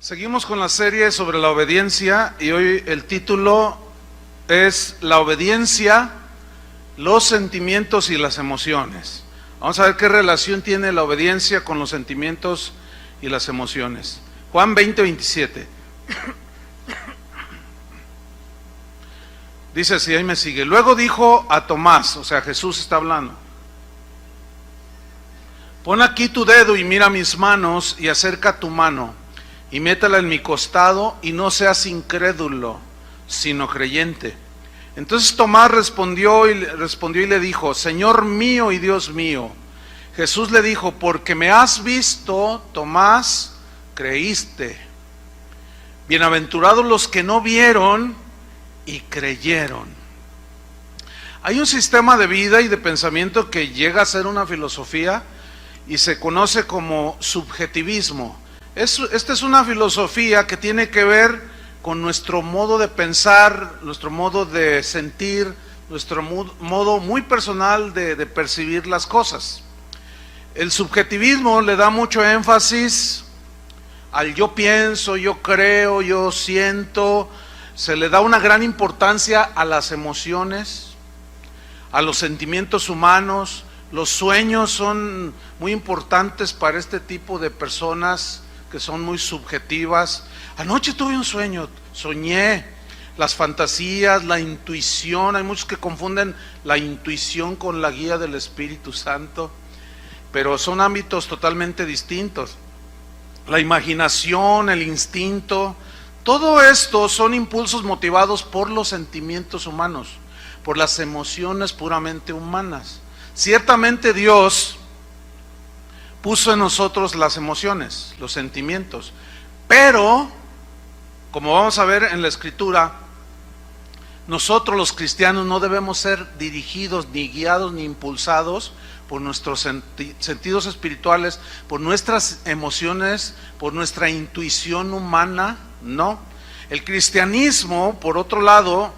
Seguimos con la serie sobre la obediencia y hoy el título es La obediencia, los sentimientos y las emociones. Vamos a ver qué relación tiene la obediencia con los sentimientos y las emociones. Juan 20:27. Dice así, ahí me sigue. Luego dijo a Tomás, o sea, Jesús está hablando: pon aquí tu dedo y mira mis manos, y acerca tu mano y métela en mi costado, y no seas incrédulo, sino creyente. Entonces Tomás respondió y le dijo: Señor mío y Dios mío. Jesús le dijo: porque me has visto, Tomás, creíste. Bienaventurados los que no vieron y creyeron. Hay un sistema de vida y de pensamiento que llega a ser una filosofía y se conoce como subjetivismo. Esta es una filosofía que tiene que ver con nuestro modo de pensar, nuestro modo de sentir, nuestro modo muy personal de percibir las cosas. El subjetivismo le da mucho énfasis al yo pienso, yo creo, yo siento. Se le da una gran importancia a las emociones, a los sentimientos humanos. Los sueños son muy importantes para este tipo de personas que son muy subjetivas. Anoche tuve un sueño, soñé. Las fantasías, la intuición, hay muchos que confunden la intuición con la guía del Espíritu Santo, pero son ámbitos totalmente distintos. La imaginación, el instinto, todo esto son impulsos motivados por los sentimientos humanos, por las emociones puramente humanas. Ciertamente Dios puso en nosotros las emociones, los sentimientos, pero, como vamos a ver en la Escritura, nosotros los cristianos no debemos ser dirigidos, ni guiados, ni impulsados por nuestros sentidos espirituales, por nuestras emociones, por nuestra intuición humana, no. El cristianismo, por otro lado,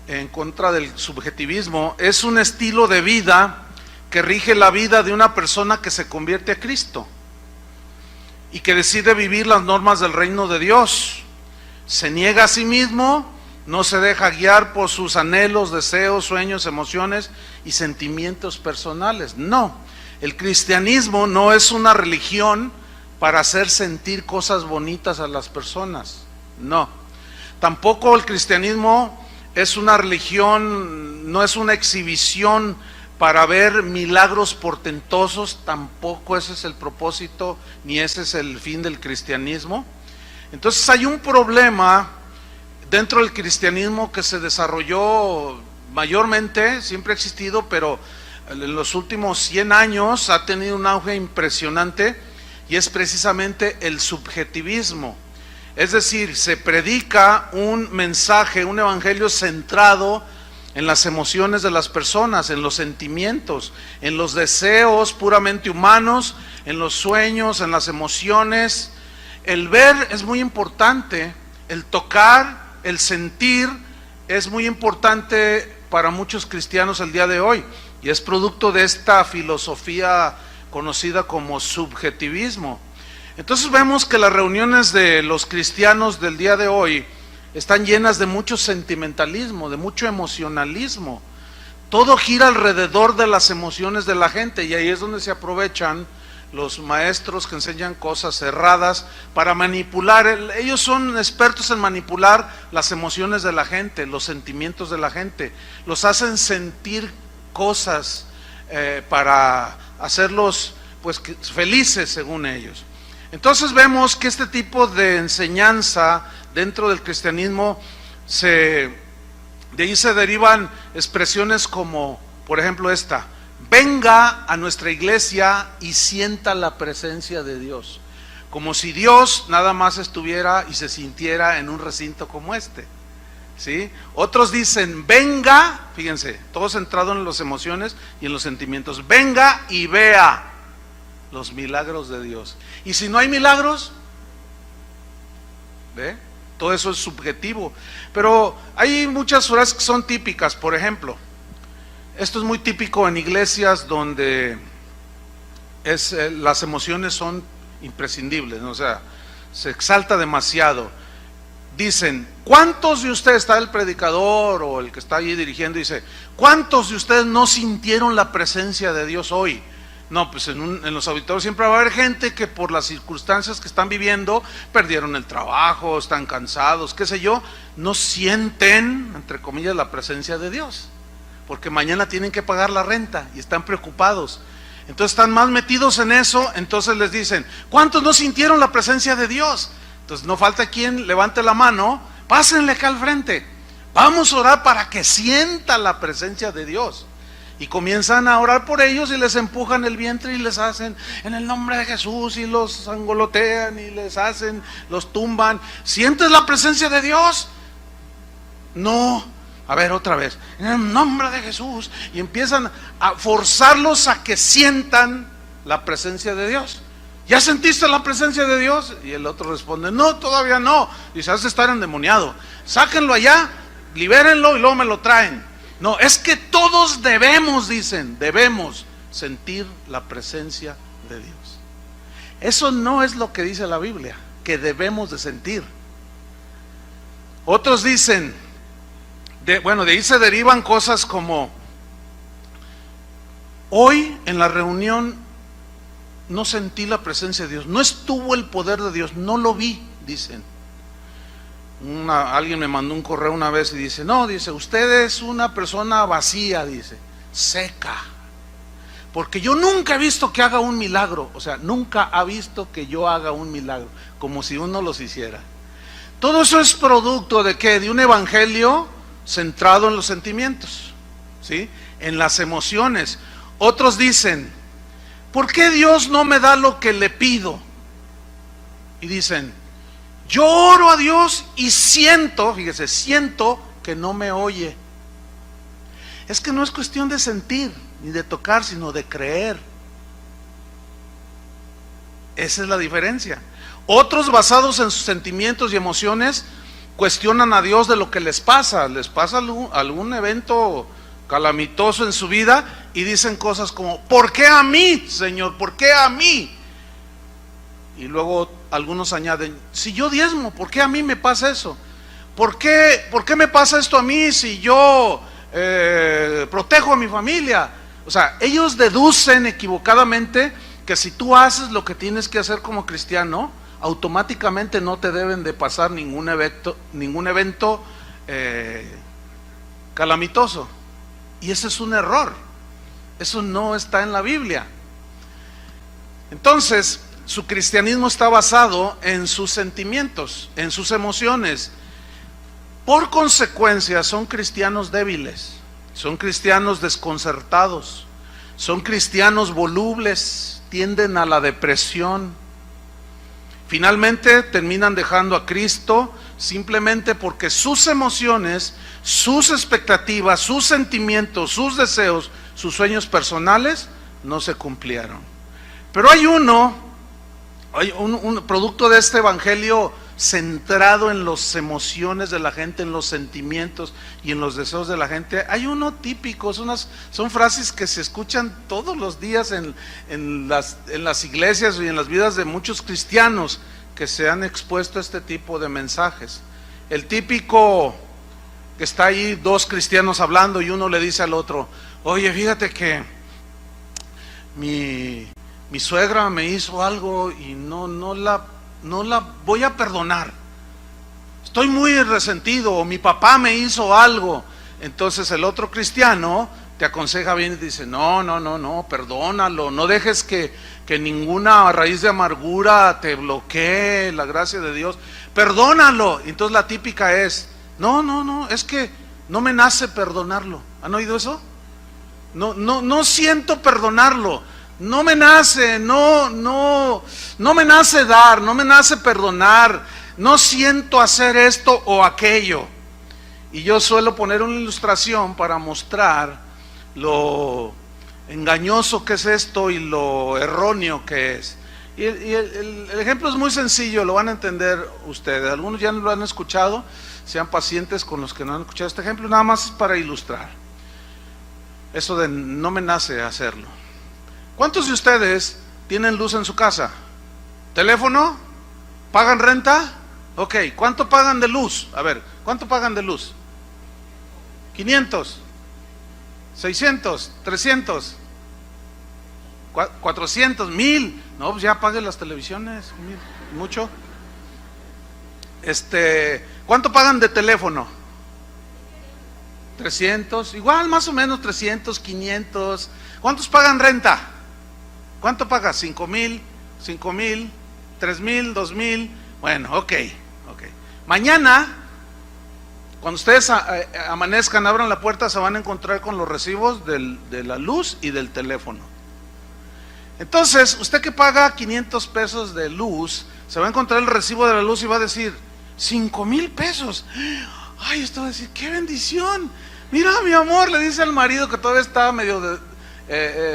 en contra del subjetivismo, es un estilo de vida que rige la vida de una persona que se convierte a Cristo y que decide vivir las normas del reino de Dios. Se niega a sí mismo, no se deja guiar por sus anhelos, deseos, sueños, emociones y sentimientos personales. No, el cristianismo no es una religión para hacer sentir cosas bonitas a las personas. No, tampoco el cristianismo es una religión, no es una exhibición para ver milagros portentosos. Tampoco ese es el propósito, ni ese es el fin del cristianismo. Entonces hay un problema dentro del cristianismo que se desarrolló mayormente, siempre ha existido, pero en los últimos 100 años ha tenido un auge impresionante, y es precisamente el subjetivismo. Es decir, se predica un mensaje, un evangelio centrado en las emociones de las personas, en los sentimientos, en los deseos puramente humanos, en los sueños, en las emociones. El ver es muy importante, el tocar, el sentir es muy importante para muchos cristianos el día de hoy, y es producto de esta filosofía conocida como subjetivismo. Entonces vemos que las reuniones de los cristianos del día de hoy están llenas de mucho sentimentalismo, de mucho emocionalismo. Todo gira alrededor de las emociones de la gente, y ahí es donde se aprovechan los maestros que enseñan cosas erradas para manipular. Ellos son expertos en manipular las emociones de la gente, los sentimientos de la gente. Los hacen sentir cosas para hacerlos pues felices según ellos. Entonces vemos que este tipo de enseñanza dentro del cristianismo, de ahí se derivan expresiones como, por ejemplo, esta: venga a nuestra iglesia y sienta la presencia de Dios. Como si Dios nada más estuviera y se sintiera en un recinto como este, ¿sí? Otros dicen: venga, fíjense, todo centrado en las emociones y en los sentimientos. Venga y vea los milagros de Dios. Y si no hay milagros, ¿ve? Todo eso es subjetivo. Pero hay muchas frases que son típicas. Por ejemplo, esto es muy típico en iglesias donde las emociones son imprescindibles, ¿no? O sea, se exalta demasiado. Dicen, ¿cuántos de ustedes, está el predicador o el que está allí dirigiendo, dice, ¿cuántos de ustedes no sintieron la presencia de Dios hoy? No, pues en los auditorios siempre va a haber gente que por las circunstancias que están viviendo, perdieron el trabajo, están cansados, qué sé yo, no sienten, entre comillas, la presencia de Dios, porque mañana tienen que pagar la renta y están preocupados. Entonces están más metidos en eso, entonces les dicen, ¿cuántos no sintieron la presencia de Dios? Entonces no falta quien levante la mano, pásenle acá al frente, vamos a orar para que sienta la presencia de Dios. Y comienzan a orar por ellos y les empujan el vientre y les hacen en el nombre de Jesús y los angolotean y les hacen, los tumban. ¿Sientes la presencia de Dios? No. A ver, otra vez, en el nombre de Jesús. Y empiezan a forzarlos a que sientan la presencia de Dios. ¿Ya sentiste la presencia de Dios? Y el otro responde, no, todavía no. Dice, has de estar endemoniado. Sáquenlo allá, libérenlo y luego me lo traen. No, es que todos debemos, dicen, debemos sentir la presencia de Dios. Eso no es lo que dice la Biblia, que debemos de sentir. Otros dicen, de ahí se derivan cosas como, hoy en la reunión no sentí la presencia de Dios, no estuvo el poder de Dios, no lo vi, dicen. Alguien me mandó un correo una vez y dice, no, dice, usted es una persona vacía, dice, seca, porque yo nunca he visto que haga un milagro. O sea, nunca ha visto que yo haga un milagro, como si uno los hiciera. Todo eso es producto de ¿qué? De un evangelio centrado en los sentimientos, ¿sí? En las emociones. Otros dicen, ¿por qué Dios no me da lo que le pido? Y dicen, yo oro a Dios y siento, fíjese, siento que no me oye. Es que no es cuestión de sentir ni de tocar, sino de creer. Esa es la diferencia. Otros, basados en sus sentimientos y emociones, cuestionan a Dios de lo que les pasa algún evento calamitoso en su vida y dicen cosas como, ¿por qué a mí, Señor? ¿Por qué a mí? Y luego algunos añaden, si yo diezmo, ¿por qué a mí me pasa eso? ¿Por qué me pasa esto a mí si yo protejo a mi familia? O sea, ellos deducen equivocadamente que si tú haces lo que tienes que hacer como cristiano, automáticamente no te deben de pasar ningún evento calamitoso. Y ese es un error. Eso no está en la Biblia. Entonces, su cristianismo está basado en sus sentimientos, en sus emociones. Por consecuencia, son cristianos débiles, son cristianos desconcertados, son cristianos volubles, tienden a la depresión. Finalmente terminan dejando a Cristo simplemente porque sus emociones, sus expectativas, sus sentimientos, sus deseos, sus sueños personales no se cumplieron. Pero hay un producto de este evangelio centrado en las emociones de la gente, en los sentimientos y en los deseos de la gente. Hay uno típico, son frases que se escuchan todos los días en las iglesias y en las vidas de muchos cristianos que se han expuesto a este tipo de mensajes. El típico que está ahí, dos cristianos hablando y uno le dice al otro, oye, fíjate que mi suegra me hizo algo y no la voy a perdonar. Estoy muy resentido. O mi papá me hizo algo. Entonces el otro cristiano te aconseja bien y dice, no, perdónalo. No dejes que ninguna raíz de amargura te bloquee la gracia de Dios. Perdónalo. Entonces la típica es, no, es que no me nace perdonarlo. ¿Han oído eso? No siento perdonarlo. No me nace, no me nace dar, no me nace perdonar, no siento hacer esto o aquello. Y yo suelo poner una ilustración para mostrar lo engañoso que es esto y lo erróneo que es. Y el ejemplo es muy sencillo, lo van a entender ustedes. Algunos ya lo han escuchado, sean pacientes con los que no han escuchado este ejemplo, nada más es para ilustrar. Eso de no me nace hacerlo. ¿Cuántos de ustedes tienen luz en su casa? ¿Teléfono? ¿Pagan renta? Ok, ¿cuánto pagan de luz? A ver, ¿cuánto pagan de luz? 500, 600, 300, 400, 1000. No, pues ya paguen las televisiones, mucho. ¿Cuánto pagan de teléfono? 300, igual más o menos 300, 500. ¿Cuántos pagan renta? ¿Cuánto pagas? 5,000, 5,000, 3,000, 2,000. Bueno, ok. Mañana, cuando ustedes amanezcan, abran la puerta, se van a encontrar con los recibos de la luz y del teléfono. Entonces, usted que paga 500 pesos de luz, se va a encontrar el recibo de la luz y va a decir, 5,000 pesos. Ay, esto va a decir, qué bendición. Mira, mi amor, le dice al marido que todavía está medio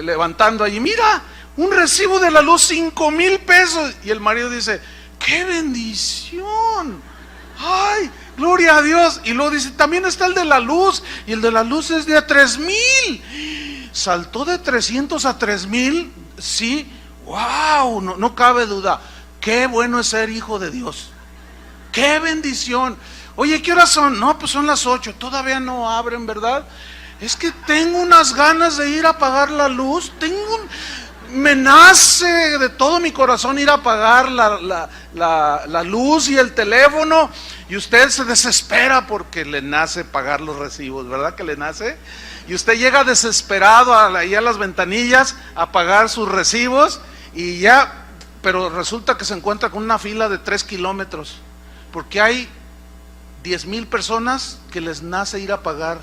levantando allí, mira, un recibo de la luz, 5,000 pesos. Y el marido dice, qué bendición. Ay, gloria a Dios. Y luego dice, también está el de la luz, y el de la luz es de 3,000. Saltó de 300 a 3,000. Sí, wow, no cabe duda. Qué bueno es ser hijo de Dios. Qué bendición. Oye, ¿qué horas son? No, pues son las 8, todavía no abren, ¿verdad? Es que tengo unas ganas de ir a apagar la luz. Me nace de todo mi corazón ir a apagar la luz y el teléfono. Y usted se desespera porque le nace pagar los recibos, ¿verdad que le nace? Y usted llega desesperado ahí a las ventanillas a pagar sus recibos y ya, pero resulta que se encuentra con una fila de 3 kilómetros, porque hay 10,000 personas que les nace ir a pagar.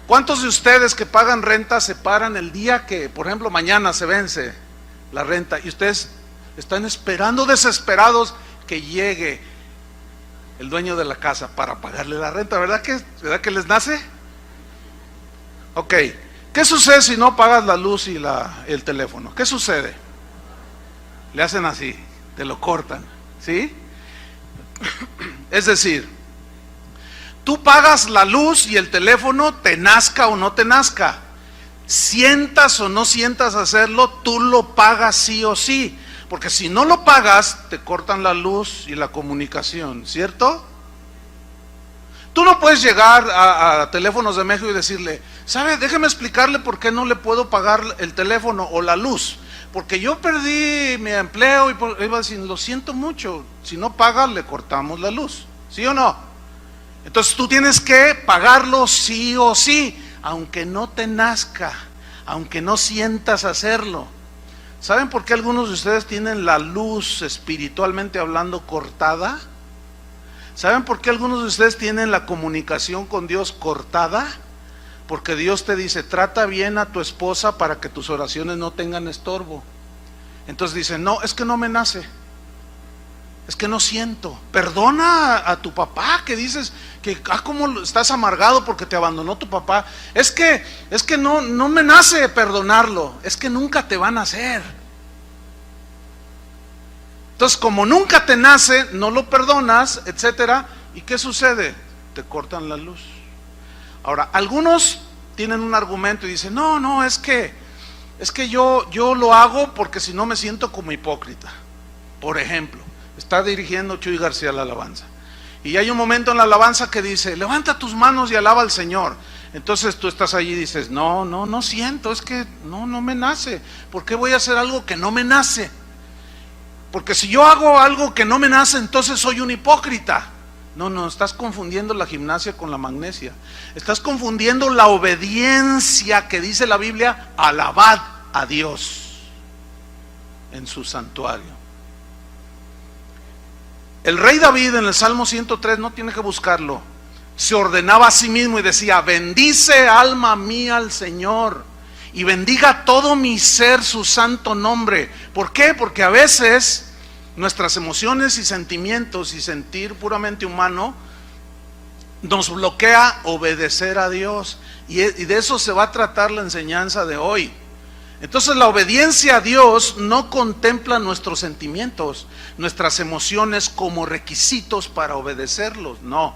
¿Cuántos de ustedes que pagan renta se paran el día que, por ejemplo, mañana se vence la renta y ustedes están esperando desesperados que llegue el dueño de la casa para pagarle la renta? ¿Verdad que les nace? Ok, ¿qué sucede si no pagas la luz y el teléfono? ¿Qué sucede? Le hacen así, te lo cortan, ¿sí? Es decir, tú pagas la luz y el teléfono, te nazca o no te nazca, sientas o no sientas hacerlo, tú lo pagas sí o sí, porque si no lo pagas, te cortan la luz y la comunicación, ¿cierto? Tú no puedes llegar a Teléfonos de México y decirle, ¿sabe? Déjeme explicarle por qué no le puedo pagar el teléfono o la luz, porque yo perdí mi empleo y iba a decir, lo siento mucho, si no paga le cortamos la luz, ¿sí o no? Entonces tú tienes que pagarlo sí o sí, aunque no te nazca, aunque no sientas hacerlo. ¿Saben por qué algunos de ustedes tienen la luz espiritualmente hablando cortada? ¿Saben por qué algunos de ustedes tienen la comunicación con Dios cortada? Porque Dios te dice, trata bien a tu esposa para que tus oraciones no tengan estorbo. Entonces dice, no, es que no me nace, es que no siento. Perdona a tu papá, que dices que cómo estás amargado porque te abandonó tu papá. Es que no me nace perdonarlo, es que nunca te va a nacer. Entonces, como nunca te nace, no lo perdonas, etcétera. ¿Y qué sucede? Te cortan la luz. Ahora, algunos tienen un argumento y dicen, no, es que yo lo hago porque si no me siento como hipócrita. Por ejemplo, está dirigiendo Chuy García la alabanza. Y hay un momento en la alabanza que dice, levanta tus manos y alaba al Señor. Entonces tú estás allí y dices, no siento, es que no me nace. ¿Por qué voy a hacer algo que no me nace? Porque si yo hago algo que no me nace, entonces soy un hipócrita. No, estás confundiendo la gimnasia con la magnesia. Estás confundiendo la obediencia que dice la Biblia, alabad a Dios en su santuario. El rey David en el Salmo 103, no tiene que buscarlo, se ordenaba a sí mismo y decía, bendice alma mía al Señor y bendiga todo mi ser su santo nombre. ¿Por qué? Porque a veces nuestras emociones y sentimientos y sentir puramente humano nos bloquea obedecer a Dios, y de eso se va a tratar la enseñanza de hoy. Entonces la obediencia a Dios no contempla nuestros sentimientos, nuestras emociones como requisitos para obedecerlos, no.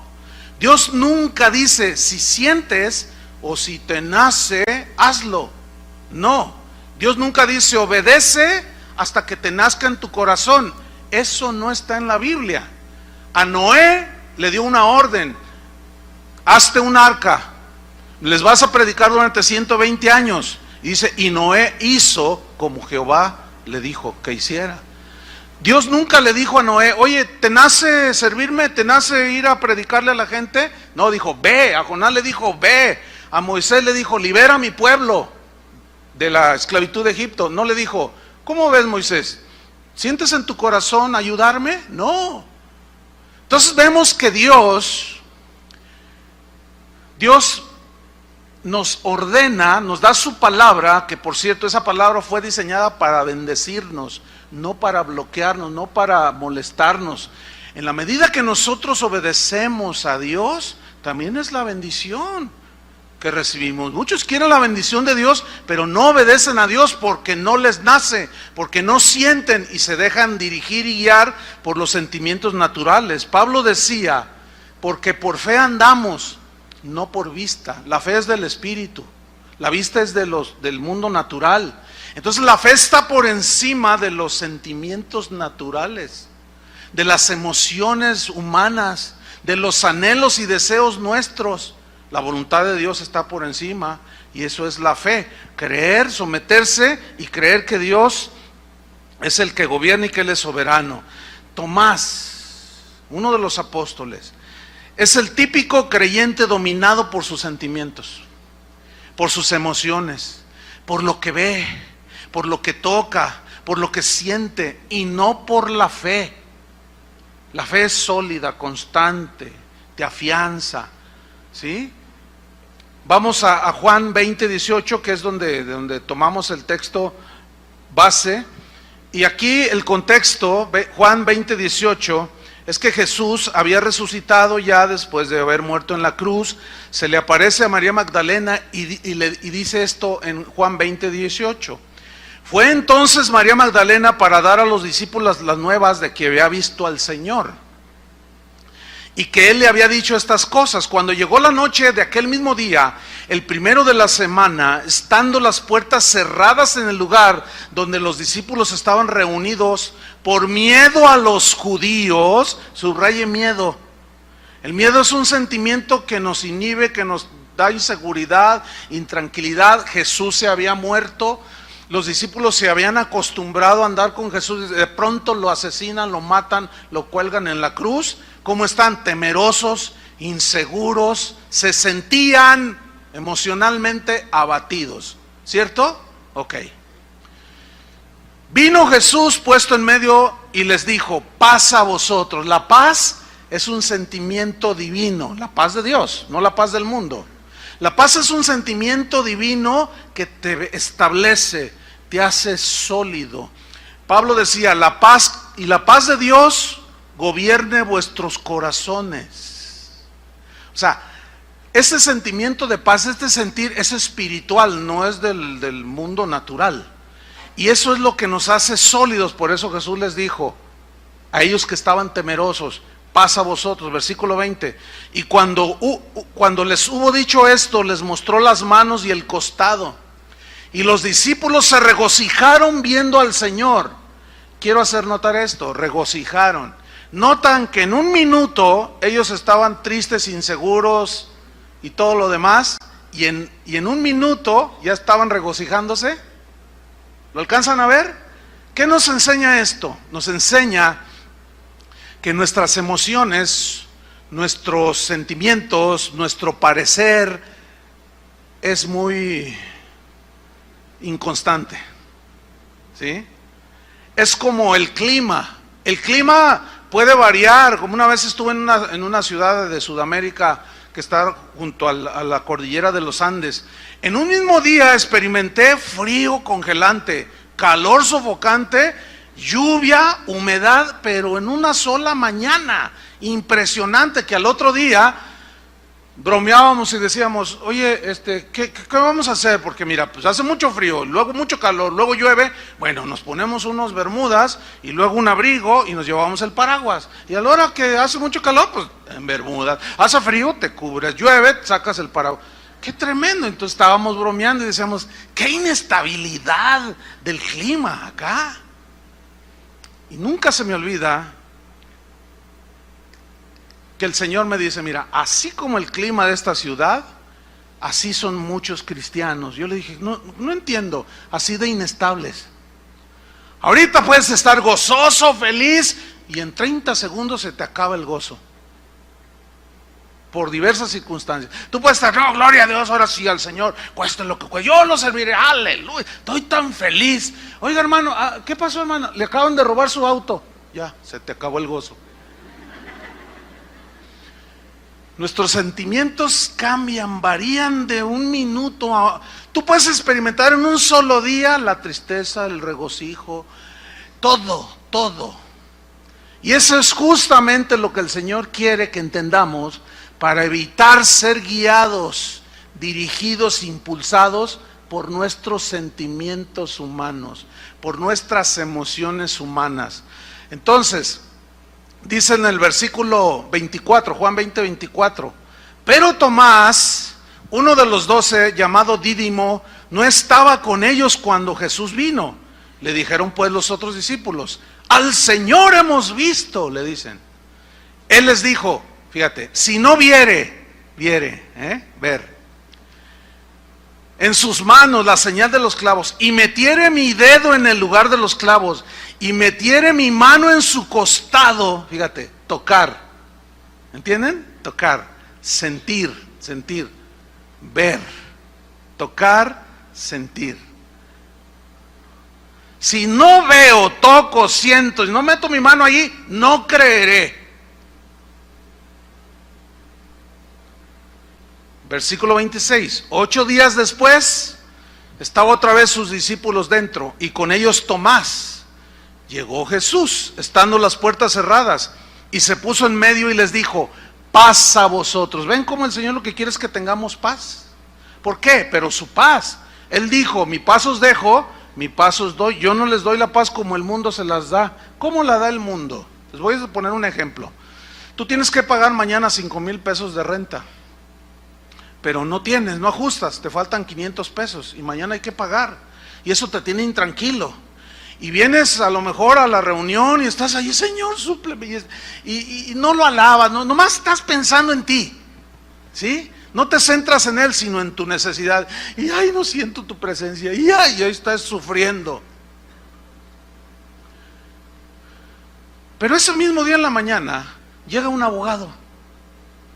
Dios nunca dice, si sientes o si te nace, hazlo. No, Dios nunca dice, obedece hasta que te nazca en tu corazón. Eso no está en la Biblia. A Noé le dio una orden: hazte un arca, les vas a predicar durante 120 años. Y dice, y Noé hizo como Jehová le dijo que hiciera. Dios nunca le dijo a Noé: oye, ¿te nace servirme? ¿Te nace ir a predicarle a la gente? No, dijo, ve. A Jonás le dijo, ve. A Moisés le dijo, libera a mi pueblo de la esclavitud de Egipto. No le dijo, ¿cómo ves, Moisés? ¿Sientes en tu corazón ayudarme? No. Entonces vemos que Dios nos ordena, nos da su palabra, que por cierto esa palabra fue diseñada para bendecirnos, no para bloquearnos, no para molestarnos. En la medida que nosotros obedecemos a Dios, también es la bendición que recibimos. Muchos quieren la bendición de Dios, pero no obedecen a Dios porque no les nace, porque no sienten y se dejan dirigir y guiar por los sentimientos naturales. Pablo decía, porque por fe andamos, no por vista. La fe es del Espíritu, la vista es del mundo natural. Entonces la fe está por encima de los sentimientos naturales, de las emociones humanas, de los anhelos y deseos nuestros. La voluntad de Dios está por encima, y eso es la fe: creer, someterse y creer que Dios es el que gobierna y que Él es soberano. Tomás, uno de los apóstoles, es el típico creyente dominado por sus sentimientos, por sus emociones, por lo que ve, por lo que toca, por lo que siente, y no por la fe. La fe es sólida, constante, te afianza, ¿sí? Vamos a Juan 20:18, que es donde tomamos el texto base. Y aquí el contexto, Juan 20:18, es que Jesús había resucitado ya después de haber muerto en la cruz. Se le aparece a María Magdalena y dice esto en Juan 20:18. Fue entonces María Magdalena para dar a los discípulos las nuevas de que había visto al Señor y que Él le había dicho estas cosas. Cuando llegó la noche de aquel mismo día, el primero de la semana, estando las puertas cerradas en el lugar donde los discípulos estaban reunidos, por miedo a los judíos, subraye miedo. El miedo es un sentimiento que nos inhibe, que nos da inseguridad, intranquilidad. Jesús se había muerto, los discípulos se habían acostumbrado a andar con Jesús, de pronto lo asesinan, lo matan, lo cuelgan en la cruz. ¿Cómo están? Temerosos, inseguros, se sentían emocionalmente abatidos, ¿cierto? Ok. Vino Jesús puesto en medio y les dijo: paz a vosotros. La paz es un sentimiento divino, la paz de Dios, no la paz del mundo. La paz es un sentimiento divino que te establece, te hace sólido. Pablo decía: la paz y la paz de Dios gobierne vuestros corazones. O sea, ese sentimiento de paz, este sentir, es espiritual, no es del mundo natural. Y eso es lo que nos hace sólidos. Por eso Jesús les dijo a ellos que estaban temerosos: paz a vosotros. Versículo 20. Y cuando les hubo dicho esto, les mostró las manos y el costado. Y los discípulos se regocijaron viendo al Señor. Quiero hacer notar esto: regocijaron. Notan que en un minuto ellos estaban tristes, inseguros y todo lo demás, y en un minuto ya estaban regocijándose. ¿Lo alcanzan a ver? ¿Qué nos enseña esto? Nos enseña que nuestras emociones, nuestros sentimientos, nuestro parecer es muy inconstante, ¿sí? Es como el clima. El clima puede variar. Como una vez estuve en una ciudad de Sudamérica que está junto a la cordillera de los Andes. En un mismo día experimenté frío congelante, calor sofocante, lluvia, humedad, pero en una sola mañana. Impresionante, que al otro día bromeábamos y decíamos: oye, ¿qué vamos a hacer? Porque mira, pues hace mucho frío, luego mucho calor, luego llueve. Bueno, nos ponemos unos bermudas y luego un abrigo y nos llevamos el paraguas. Y a la hora que hace mucho calor, pues en bermudas. Hace frío, te cubres. Llueve, sacas el paraguas. ¡Qué tremendo! Entonces estábamos bromeando y decíamos: ¡qué inestabilidad del clima acá! Y nunca se me olvida que el Señor me dice, mira, así como el clima de esta ciudad, así son muchos cristianos. Yo le dije, no entiendo, así de inestables. Ahorita puedes estar gozoso, feliz, y en 30 segundos se te acaba el gozo. Por diversas circunstancias. Tú puedes estar, no, gloria a Dios, ahora sí al Señor, cueste lo que cueste, yo lo serviré, aleluya, estoy tan feliz. Oiga, hermano, ¿qué pasó, hermano? Le acaban de robar su auto. Ya, se te acabó el gozo. Nuestros sentimientos cambian, varían de un minuto a... Tú puedes experimentar en un solo día la tristeza, el regocijo, todo. Y eso es justamente lo que el Señor quiere que entendamos para evitar ser guiados, dirigidos, impulsados por nuestros sentimientos humanos, por nuestras emociones humanas. Entonces, dice en el versículo 24, Juan 20, 24, pero Tomás, uno de los 12, llamado Dídimo, no estaba con ellos cuando Jesús vino. Le dijeron pues los otros discípulos, al Señor hemos visto, le dicen. Él les dijo, fíjate, si no ver, en sus manos la señal de los clavos, y metiere mi dedo en el lugar de los clavos, y metiere mi mano en su costado, fíjate, tocar, ¿entienden? Tocar, sentir, ver, tocar, sentir. Si no veo, toco, siento, y no meto mi mano allí, no creeré. Versículo 26, 8 días después, estaban otra vez sus discípulos dentro, y con ellos Tomás. Llegó Jesús, estando las puertas cerradas, y se puso en medio y les dijo, paz a vosotros. ¿Ven cómo el Señor lo que quiere es que tengamos paz? ¿Por qué? Pero su paz. Él dijo, mi paz os dejo, mi paz os doy. Yo no les doy la paz como el mundo se las da. ¿Cómo la da el mundo? Les voy a poner un ejemplo. Tú tienes que pagar mañana 5,000 pesos de renta, pero no tienes, no ajustas, te faltan 500 pesos y mañana hay que pagar, y eso te tiene intranquilo. Y vienes a lo mejor a la reunión y estás ahí, Señor, súpleme, y no lo alabas, nomás estás pensando en ti, ¿sí? No te centras en Él, sino en tu necesidad. Y ay, no siento tu presencia, y ay, ahí estás sufriendo. Pero ese mismo día en la mañana llega un abogado,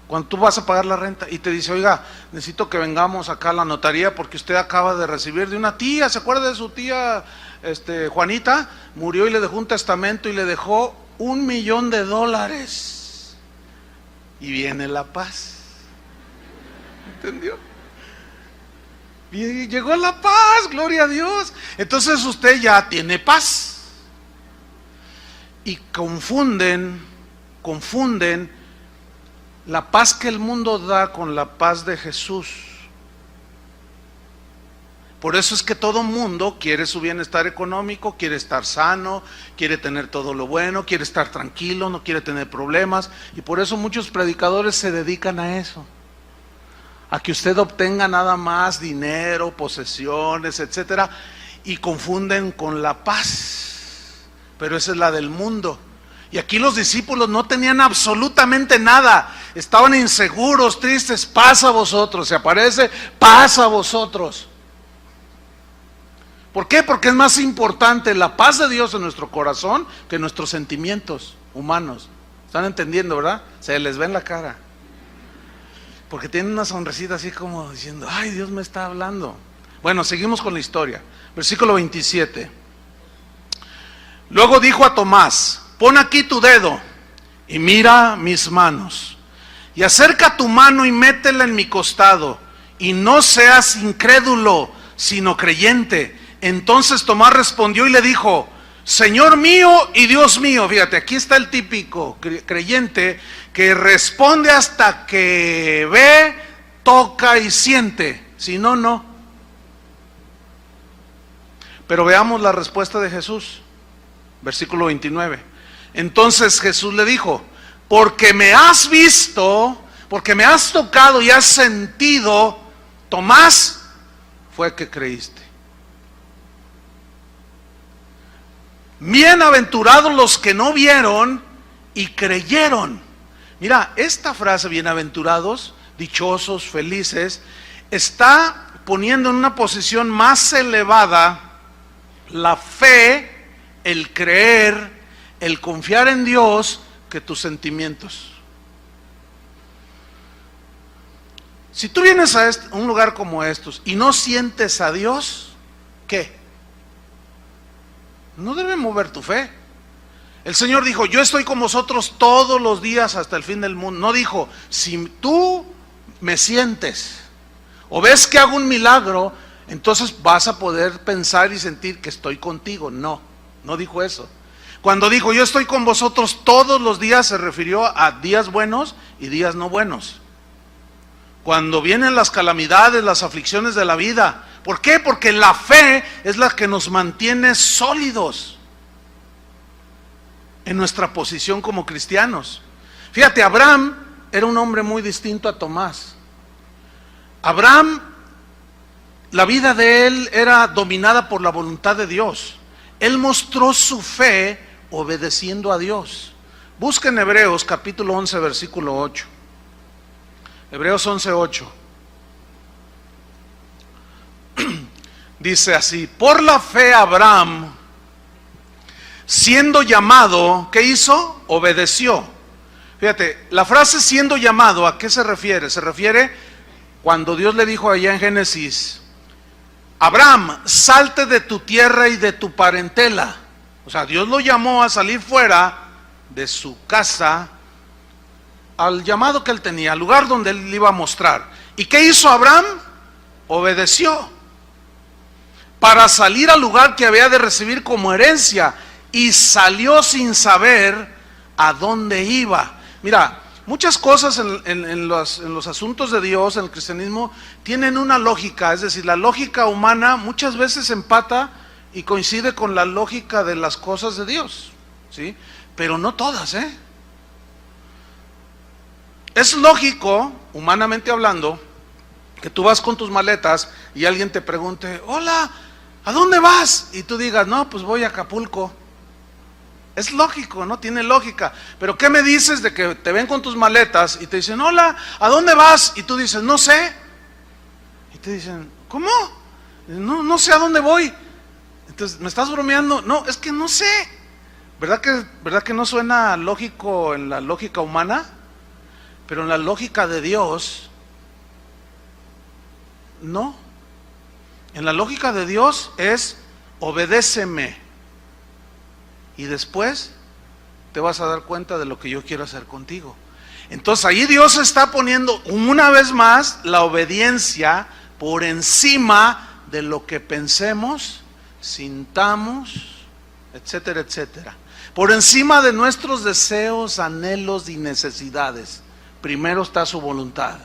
cuando tú vas a pagar la renta, y te dice, oiga, necesito que vengamos acá a la notaría porque usted acaba de recibir de una tía, ¿se acuerda de su tía Juanita? Murió y le dejó un testamento y le dejó $1,000,000. Y viene la paz. ¿Entendió? Y llegó la paz, gloria a Dios. Entonces usted ya tiene paz. Y confunden la paz que el mundo da con la paz de Jesús. Por eso es que todo mundo quiere su bienestar económico, quiere estar sano, quiere tener todo lo bueno, quiere estar tranquilo, no quiere tener problemas. Y por eso muchos predicadores se dedican a eso, a que usted obtenga nada más dinero, posesiones, etcétera, y confunden con la paz. Pero esa es la del mundo. Y aquí los discípulos no tenían absolutamente nada, estaban inseguros, tristes. Paz a vosotros, se aparece, paz a vosotros. ¿Por qué? Porque es más importante la paz de Dios en nuestro corazón que nuestros sentimientos humanos. ¿Están entendiendo, verdad? Se les ve en la cara, porque tienen una sonrisita así como diciendo, ay, Dios me está hablando. Bueno, seguimos con la historia. Versículo 27. Luego dijo a Tomás, pon aquí tu dedo y mira mis manos, y acerca tu mano y métela en mi costado, y no seas incrédulo, sino creyente. Entonces Tomás respondió y le dijo, Señor mío y Dios mío. Fíjate, aquí está el típico creyente que responde hasta que ve, toca y siente, si no, no. Pero veamos la respuesta de Jesús, versículo 29. Entonces Jesús le dijo, porque me has visto, porque me has tocado y has sentido, Tomás, fue que creíste. Bienaventurados los que no vieron y creyeron. Mira, esta frase, bienaventurados, dichosos, felices, está poniendo en una posición más elevada la fe, el creer, el confiar en Dios que tus sentimientos. Si tú vienes a un lugar como estos y no sientes a Dios, ¿qué? No debe mover tu fe. El Señor dijo, yo estoy con vosotros todos los días hasta el fin del mundo. No dijo, si tú me sientes o ves que hago un milagro, entonces vas a poder pensar y sentir que estoy contigo. No, no dijo eso. Cuando dijo, yo estoy con vosotros todos los días, se refirió a días buenos y días no buenos. Cuando vienen las calamidades, las aflicciones de la vida. ¿Por qué? Porque la fe es la que nos mantiene sólidos en nuestra posición como cristianos. Fíjate, Abraham era un hombre muy distinto a Tomás. Abraham, la vida de él era dominada por la voluntad de Dios. Él mostró su fe obedeciendo a Dios. Busquen Hebreos capítulo 11 versículo 8. Hebreos 11:8. Dice así, por la fe Abraham, siendo llamado, ¿qué hizo? Obedeció. Fíjate, la frase siendo llamado, ¿a qué se refiere? Se refiere cuando Dios le dijo allá en Génesis, Abraham, salte de tu tierra y de tu parentela. O sea, Dios lo llamó a salir fuera de su casa, al llamado que él tenía, al lugar donde él le iba a mostrar. ¿Y qué hizo Abraham? Obedeció para salir al lugar que había de recibir como herencia, y salió sin saber a dónde iba. Mira, muchas cosas en los asuntos de Dios, en el cristianismo, tienen una lógica, es decir, la lógica humana muchas veces empata y coincide con la lógica de las cosas de Dios, ¿sí? Pero no todas, ¿eh? Es lógico, humanamente hablando, que tú vas con tus maletas y alguien te pregunte, hola, ¿a dónde vas? Y tú digas, no, pues voy a Acapulco. Es lógico, ¿no? Tiene lógica. Pero ¿qué me dices de que te ven con tus maletas y te dicen, hola, ¿a dónde vas? Y tú dices, no sé. Y te dicen, ¿cómo? No sé a dónde voy. Entonces, ¿me estás bromeando? No, es que no sé. ¿Verdad que no suena lógico en la lógica humana? Pero en la lógica de Dios, no. En la lógica de Dios es, obedéceme. Y después te vas a dar cuenta de lo que yo quiero hacer contigo. Entonces ahí Dios está poniendo una vez más la obediencia por encima de lo que pensemos, sintamos, etcétera, etcétera. Por encima de nuestros deseos, anhelos y necesidades. Primero está su voluntad.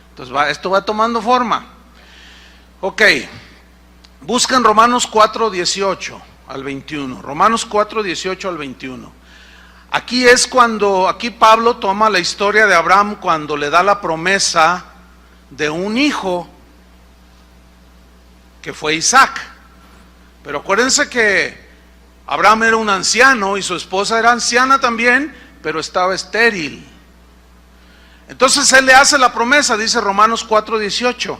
Entonces esto va tomando forma. Ok, buscan Romanos 4:18 al 21. Romanos 4:18 al 21. Aquí Pablo toma la historia de Abraham cuando le da la promesa de un hijo que fue Isaac. Pero acuérdense que Abraham era un anciano y su esposa era anciana también, pero estaba estéril. Entonces él le hace la promesa, dice Romanos 4:18.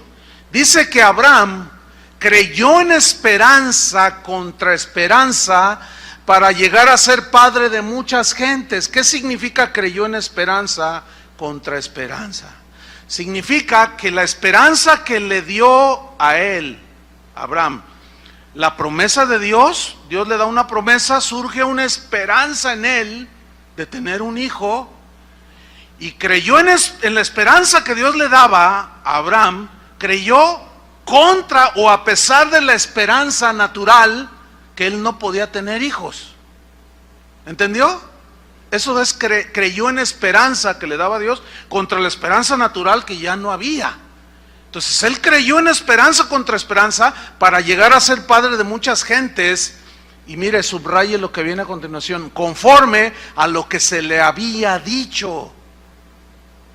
Dice que Abraham creyó en esperanza contra esperanza para llegar a ser padre de muchas gentes. ¿Qué significa creyó en esperanza contra esperanza? Significa que la esperanza que le dio a él, Abraham, la promesa de Dios le da una promesa, surge una esperanza en él de tener un hijo, y creyó en la esperanza que Dios le daba a Abraham, creyó contra o a pesar de la esperanza natural que él no podía tener hijos. ¿Entendió? Eso es creyó en esperanza que le daba Dios contra la esperanza natural que ya no había. Entonces él creyó en esperanza contra esperanza para llegar a ser padre de muchas gentes. Y mire, subraye lo que viene a continuación, conforme a lo que se le había dicho.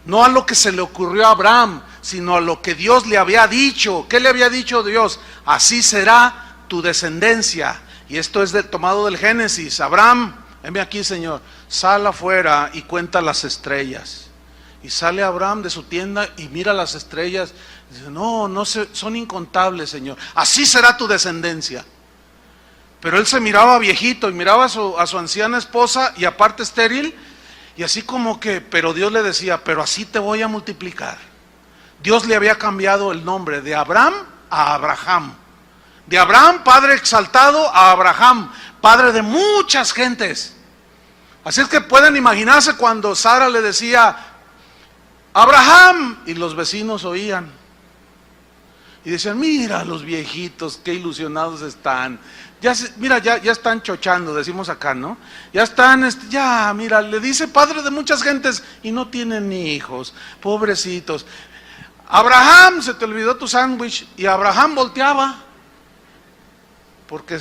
No a lo que se le ocurrió a Abraham, sino a lo que Dios le había dicho. ¿Qué le había dicho Dios? Así será tu descendencia. Y esto es tomado del Génesis. Abraham, heme aquí, Señor, sal afuera y cuenta las estrellas. Y sale Abraham de su tienda y mira las estrellas. Dice, no son incontables, Señor. Así será tu descendencia. Pero él se miraba viejito y miraba a su anciana esposa y aparte estéril. Y así como que, pero Dios le decía, pero así te voy a multiplicar. Dios le había cambiado el nombre de Abraham a Abraham. De Abraham, padre exaltado, a Abraham, padre de muchas gentes. Así es que pueden imaginarse cuando Sara le decía, Abraham, y los vecinos oían. Y decían, mira los viejitos, qué ilusionados están. Ya están chochando, decimos acá, ¿no? Ya están, mira, le dice padre de muchas gentes y no tienen ni hijos, pobrecitos. Abraham, se te olvidó tu sándwich. Y Abraham volteaba, porque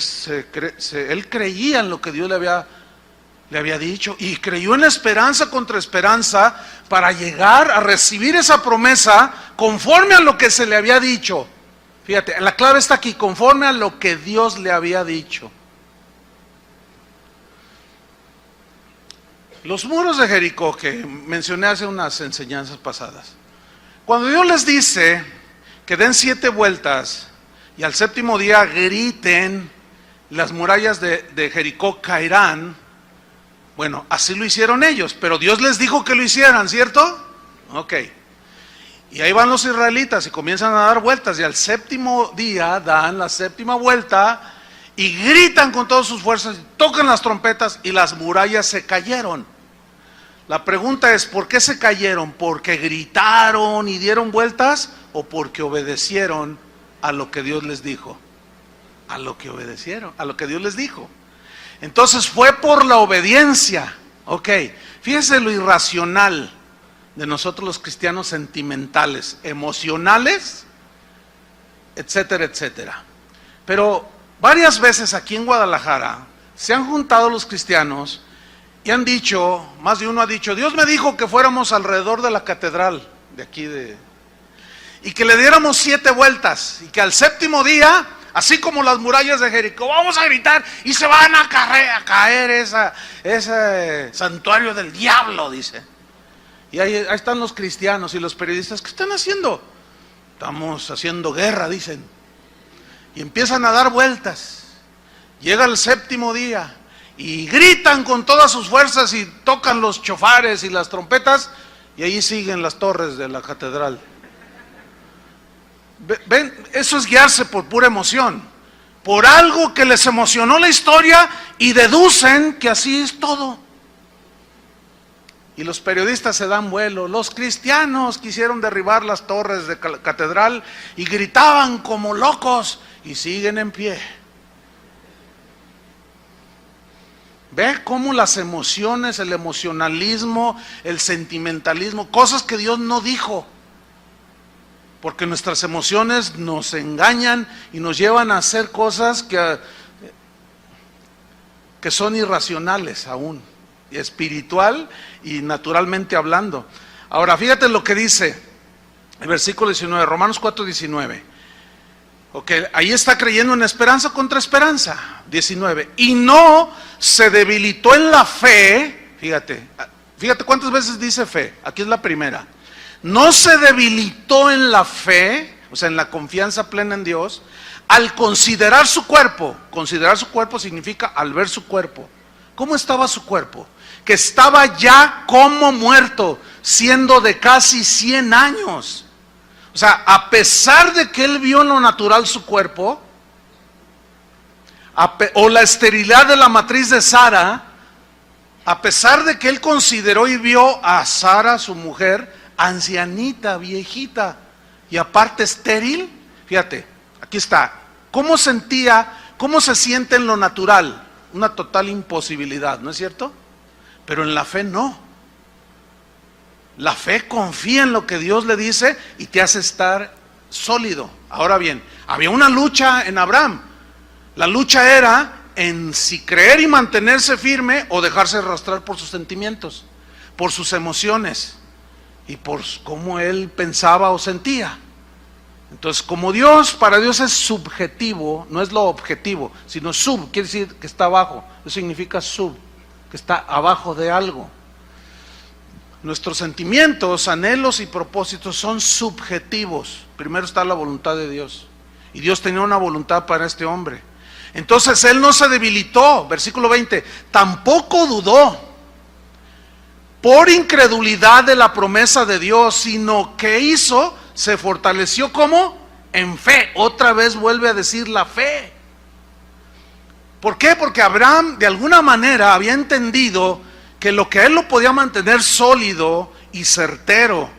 él creía en lo que Dios le había dicho, y creyó en esperanza contra esperanza para llegar a recibir esa promesa conforme a lo que se le había dicho. Fíjate, la clave está aquí, conforme a lo que Dios le había dicho. Los muros de Jericó, que mencioné hace unas enseñanzas pasadas, cuando Dios les dice que den 7 vueltas y al 7º día griten, las murallas de Jericó caerán. Bueno, así lo hicieron ellos, pero Dios les dijo que lo hicieran, ¿cierto? Ok. Y ahí van los israelitas y comienzan a dar vueltas, y al 7º día dan la 7ª vuelta y gritan con todas sus fuerzas, tocan las trompetas y las murallas se cayeron. La pregunta es, ¿por qué se cayeron? ¿Porque gritaron y dieron vueltas o porque obedecieron a lo que Dios les dijo? A lo que obedecieron, a lo que Dios les dijo. Entonces fue por la obediencia. Ok, fíjense lo irracional de nosotros los cristianos sentimentales, emocionales, etcétera, etcétera. Pero varias veces aquí en Guadalajara se han juntado los cristianos y han dicho, más de uno ha dicho, Dios me dijo que fuéramos alrededor de la catedral de aquí y que le diéramos 7 vueltas y que al 7º día, así como las murallas de Jericó, vamos a gritar y se van a caer ese santuario del diablo, dice. Y ahí están los cristianos y los periodistas, ¿qué están haciendo? Estamos haciendo guerra, dicen. Y empiezan a dar vueltas. Llega el 7º día y gritan con todas sus fuerzas y tocan los chofares y las trompetas, y ahí siguen las torres de la catedral. Ven, eso es guiarse por pura emoción, por algo que les emocionó la historia y deducen que así es todo. Y los periodistas se dan vuelo. Los cristianos quisieron derribar las torres de la catedral y gritaban como locos y siguen en pie. Ve cómo las emociones, el emocionalismo, el sentimentalismo, cosas que Dios no dijo, porque nuestras emociones nos engañan y nos llevan a hacer cosas que son irracionales aún, espiritual y naturalmente hablando. Ahora fíjate lo que dice el versículo 19, Romanos 4:19. Ok, ahí está creyendo en esperanza contra esperanza. 19, y no se debilitó en la fe. Fíjate cuántas veces dice fe. Aquí es la primera. No se debilitó en la fe, o sea, en la confianza plena en Dios, al considerar su cuerpo. Considerar su cuerpo significa al ver su cuerpo. ¿Cómo estaba su cuerpo? Que estaba ya como muerto, siendo de casi 100 años. O sea, a pesar de que él vio en lo natural su cuerpo, o la esterilidad de la matriz de Sara, a pesar de que él consideró y vio a Sara, su mujer, ancianita, viejita, y aparte estéril, fíjate, aquí está, ¿cómo se siente en lo natural? Una total imposibilidad, ¿no es cierto? Pero en la fe no. La fe confía en lo que Dios le dice y te hace estar sólido. Ahora bien, había una lucha en Abraham. La lucha era en si creer y mantenerse firme o dejarse arrastrar por sus sentimientos, por sus emociones y por cómo él pensaba o sentía. Entonces, como Dios, para Dios es subjetivo, no es lo objetivo, sino sub, quiere decir que está abajo. Eso significa sub, que está abajo de algo. Nuestros sentimientos, anhelos y propósitos son subjetivos. Primero está la voluntad de Dios. Y Dios tenía una voluntad para este hombre. Entonces él no se debilitó, versículo 20, tampoco dudó por incredulidad de la promesa de Dios, sino que hizo, se fortaleció ¿cómo? En fe. Otra vez vuelve a decir la fe. ¿Por qué? Porque Abraham de alguna manera había entendido que lo que él lo podía mantener sólido y certero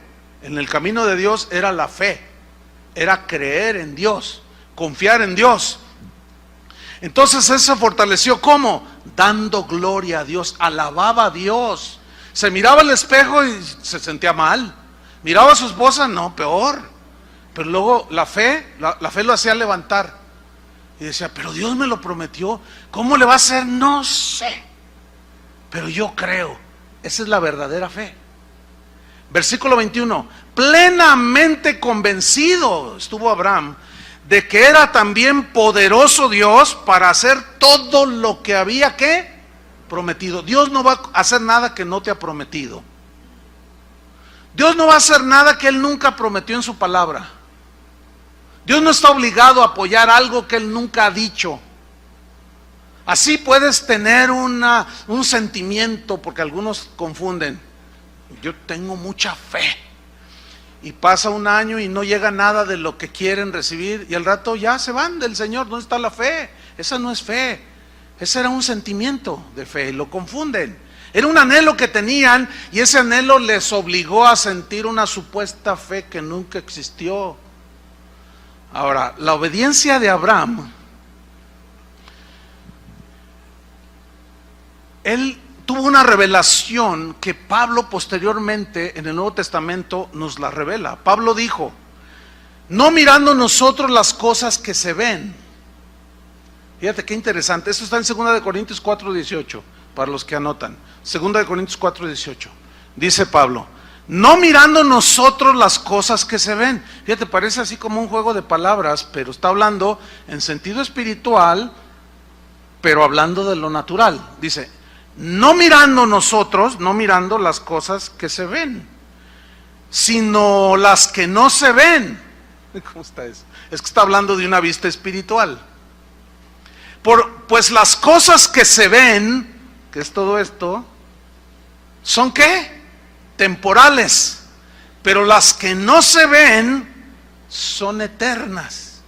en el camino de Dios era la fe, era creer en Dios, confiar en Dios. Entonces él se fortaleció ¿cómo? Dando gloria a Dios, alababa a Dios. Se miraba al espejo y se sentía mal. Miraba a su esposa, no, peor. Pero luego la fe lo hacía levantar. Y decía, pero Dios me lo prometió, ¿cómo le va a hacer? No sé, pero yo creo. Esa es la verdadera fe. Versículo 21, plenamente convencido estuvo Abraham de que era también poderoso Dios para hacer todo lo que había que prometido. Dios no va a hacer nada que no te ha prometido. Dios no va a hacer nada que Él nunca prometió en su palabra. Dios no está obligado a apoyar algo que Él nunca ha dicho. Así puedes tener un sentimiento, porque algunos confunden. Yo tengo mucha fe. Y pasa un año y no llega nada de lo que quieren recibir. Y al rato ya se van del Señor. ¿Dónde está la fe? Esa no es fe. Ese era un sentimiento de fe. Lo confunden. Era un anhelo que tenían y ese anhelo les obligó a sentir una supuesta fe que nunca existió. Ahora, la obediencia de Abraham, él tuvo una revelación que Pablo posteriormente en el Nuevo Testamento nos la revela. Pablo dijo, no mirando nosotros las cosas que se ven. Fíjate qué interesante, esto está en 2 Corintios 4:18, para los que anotan. 2 Corintios 4:18, dice Pablo, no mirando nosotros las cosas que se ven. Fíjate, parece así como un juego de palabras, pero está hablando en sentido espiritual, pero hablando de lo natural. Dice, no mirando nosotros, no mirando las cosas que se ven, sino las que no se ven. ¿Cómo está eso? Es que está hablando de una vista espiritual. Pues las cosas que se ven, que es todo esto, ¿son qué? Temporales. Pero las que no se ven son eternas.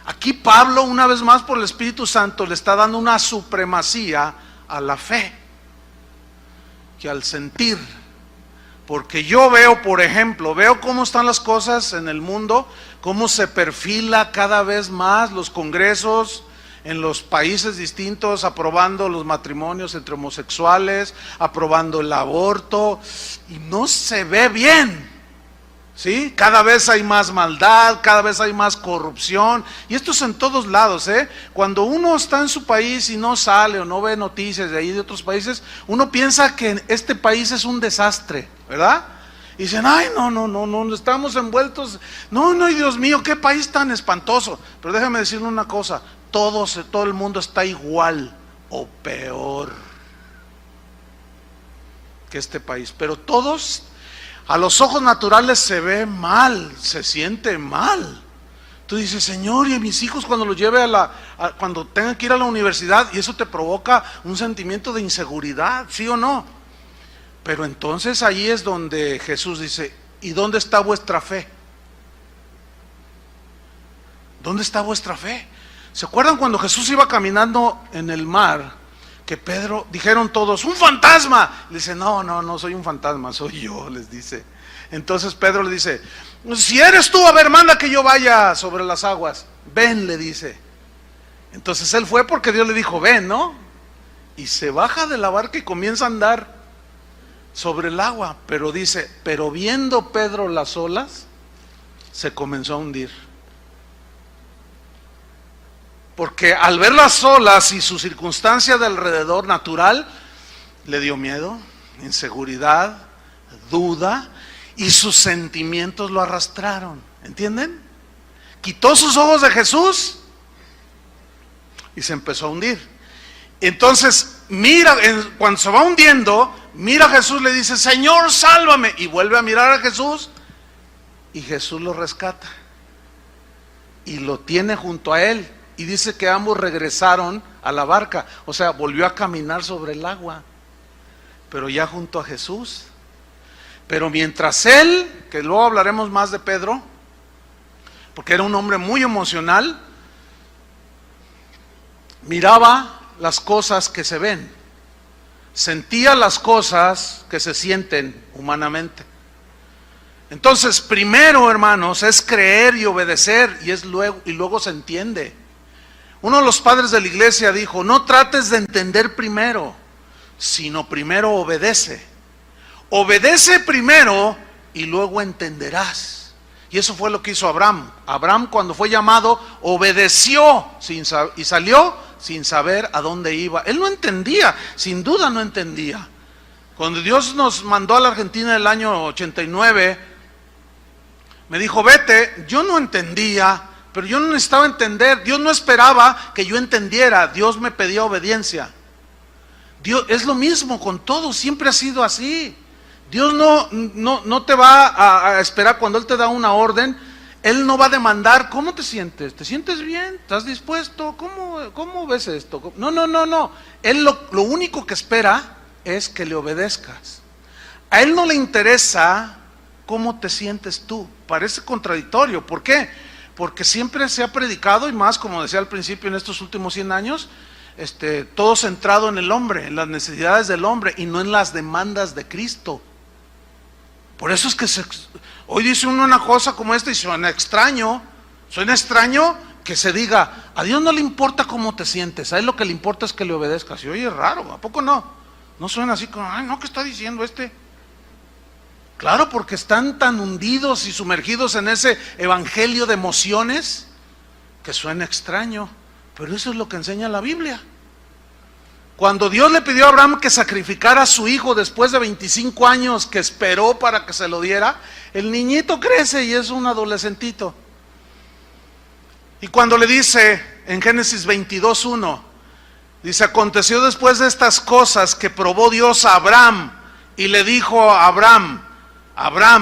Aquí Pablo, una vez más por el Espíritu Santo, le está dando una supremacía a la fe que al sentir. Porque yo veo, por ejemplo, veo cómo están las cosas en el mundo, cómo se perfila cada vez más los congresos en los países distintos, aprobando los matrimonios entre homosexuales, aprobando el aborto, y no se ve bien, ¿sí? Cada vez hay más maldad, cada vez hay más corrupción, y esto es en todos lados, ¿eh? Cuando uno está en su país y no sale o no ve noticias de ahí de otros países, uno piensa que este país es un desastre, ¿verdad? Y dicen, ay, no, estamos envueltos, no, Dios mío, qué país tan espantoso. Pero déjame decirle una cosa, todo el mundo está igual o peor que este país, pero todos a los ojos naturales se ve mal, se siente mal. Tú dices, Señor, y a mis hijos cuando los lleve cuando tengan que ir a la universidad, y eso te provoca un sentimiento de inseguridad, ¿sí o no? Pero entonces ahí es donde Jesús dice, ¿y dónde está vuestra fe? ¿Dónde está vuestra fe? ¿Se acuerdan cuando Jesús iba caminando en el mar? Que Pedro, dijeron todos, ¡un fantasma! Le dice, no soy un fantasma, soy yo, les dice. Entonces Pedro le dice, si eres tú, a ver, manda que yo vaya sobre las aguas. Ven, le dice. Entonces él fue porque Dios le dijo, ven, ¿no? Y se baja de la barca y comienza a andar sobre el agua. Pero dice, pero viendo Pedro las olas, se comenzó a hundir. Porque al ver las olas y su circunstancia de alrededor natural, le dio miedo, inseguridad, duda, y sus sentimientos lo arrastraron. ¿Entienden? quitó sus ojos de Jesús y se empezó a hundir. Entonces, mira, cuando se va hundiendo, mira a Jesús, le dice, Señor, sálvame. Y vuelve a mirar a Jesús y Jesús lo rescata. Y lo tiene junto a él. Y dice que ambos regresaron a la barca. O sea, volvió a caminar sobre el agua. Pero ya junto a Jesús. Pero mientras él, que luego hablaremos más de Pedro, porque era un hombre muy emocional, miraba las cosas que se ven, sentía las cosas que se sienten humanamente. Entonces, primero, hermanos, es creer y obedecer, y luego se entiende. Uno de los padres de la iglesia dijo, no trates de entender primero, sino primero obedece. Obedece primero y luego entenderás. Y eso fue lo que hizo Abraham. Abraham, cuando fue llamado, obedeció y salió sin saber a dónde iba. Él no entendía, sin duda no entendía. Cuando Dios nos mandó a la Argentina en el año 89, me dijo, vete. Yo no entendía, pero yo no necesitaba entender. Dios no esperaba que yo entendiera. Dios me pedía obediencia. Dios es lo mismo con todo, siempre ha sido así. Dios no te va a esperar cuando Él te da una orden. Él no va a demandar, ¿cómo te sientes? ¿Te sientes bien? ¿Estás dispuesto? ¿Cómo ves esto? No. Él lo único que espera es que le obedezcas. A Él no le interesa cómo te sientes tú. Parece contradictorio. ¿Por qué? Porque siempre se ha predicado, y más, como decía al principio, en estos últimos 100 años, todo centrado en el hombre, en las necesidades del hombre, y no en las demandas de Cristo. Por eso es que hoy dice uno una cosa como esta y suena extraño que se diga, a Dios no le importa cómo te sientes, a Él lo que le importa es que le obedezcas. Y oye, es raro, ¿a poco no? No suena así como, ay, no, ¿qué está diciendo este? Claro, porque están tan hundidos y sumergidos en ese evangelio de emociones que suena extraño, pero eso es lo que enseña la Biblia. Cuando Dios le pidió a Abraham que sacrificara a su hijo después de 25 años que esperó para que se lo diera, el niñito crece y es un adolescentito. Y cuando le dice en Génesis 22:1, dice, aconteció después de estas cosas que probó Dios a Abraham y le dijo a Abraham,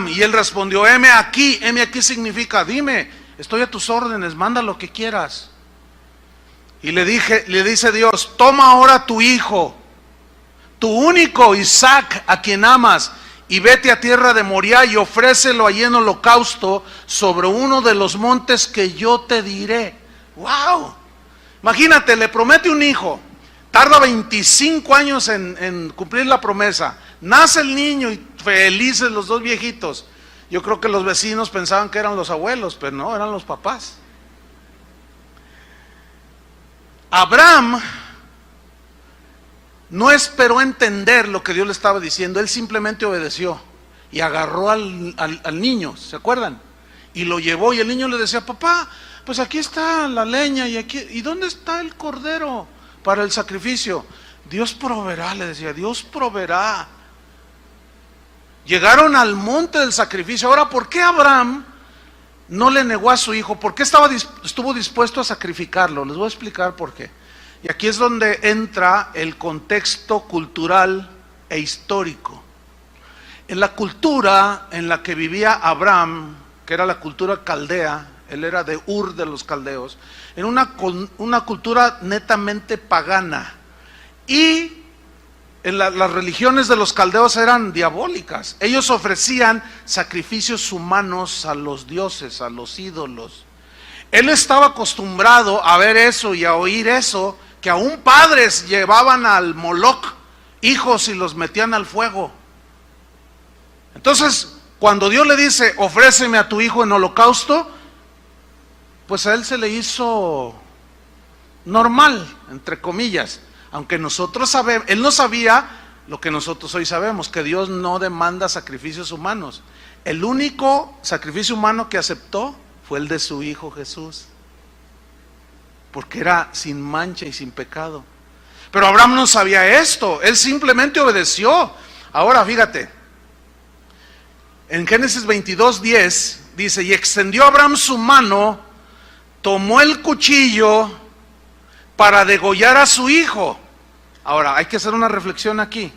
y él respondió, heme aquí significa, dime, estoy a tus órdenes, manda lo que quieras. Y le dice Dios, toma ahora tu hijo, tu único Isaac, a quien amas, y vete a tierra de Moriah y ofrécelo allí en holocausto sobre uno de los montes que yo te diré. ¡Wow! Imagínate, le promete un hijo, tarda 25 años en cumplir la promesa, nace el niño y felices los dos viejitos. Yo creo que los vecinos pensaban que eran los abuelos, pero no, eran los papás. Abraham no esperó entender lo que Dios le estaba diciendo, él simplemente obedeció y agarró al niño, ¿se acuerdan? Y lo llevó y el niño le decía, papá, pues aquí está la leña ¿y dónde está el cordero para el sacrificio? Dios proveerá, le decía, Dios proveerá. Llegaron al monte del sacrificio. Ahora, ¿por qué Abraham no le negó a su hijo? ¿Por qué estuvo dispuesto a sacrificarlo? Les voy a explicar por qué. Y aquí es donde entra el contexto cultural e histórico. En la cultura en la que vivía Abraham, que era la cultura caldea, él era de Ur de los caldeos, era una cultura netamente pagana. Y las religiones de los caldeos eran diabólicas. Ellos ofrecían sacrificios humanos a los dioses, a los ídolos. Él estaba acostumbrado a ver eso y a oír eso, que aún padres llevaban al Moloch hijos y los metían al fuego. Entonces, cuando Dios le dice, ofréceme a tu hijo en holocausto, pues a él se le hizo normal, entre comillas. Aunque nosotros sabemos, él no sabía lo que nosotros hoy sabemos, que Dios no demanda sacrificios humanos. El único sacrificio humano que aceptó fue el de su hijo Jesús, porque era sin mancha y sin pecado. Pero Abraham no sabía esto, él simplemente obedeció. Ahora fíjate, en Génesis 22:10 dice, y extendió Abraham su mano tomó el cuchillo para degollar a su hijo. Ahora, hay que hacer una reflexión aquí.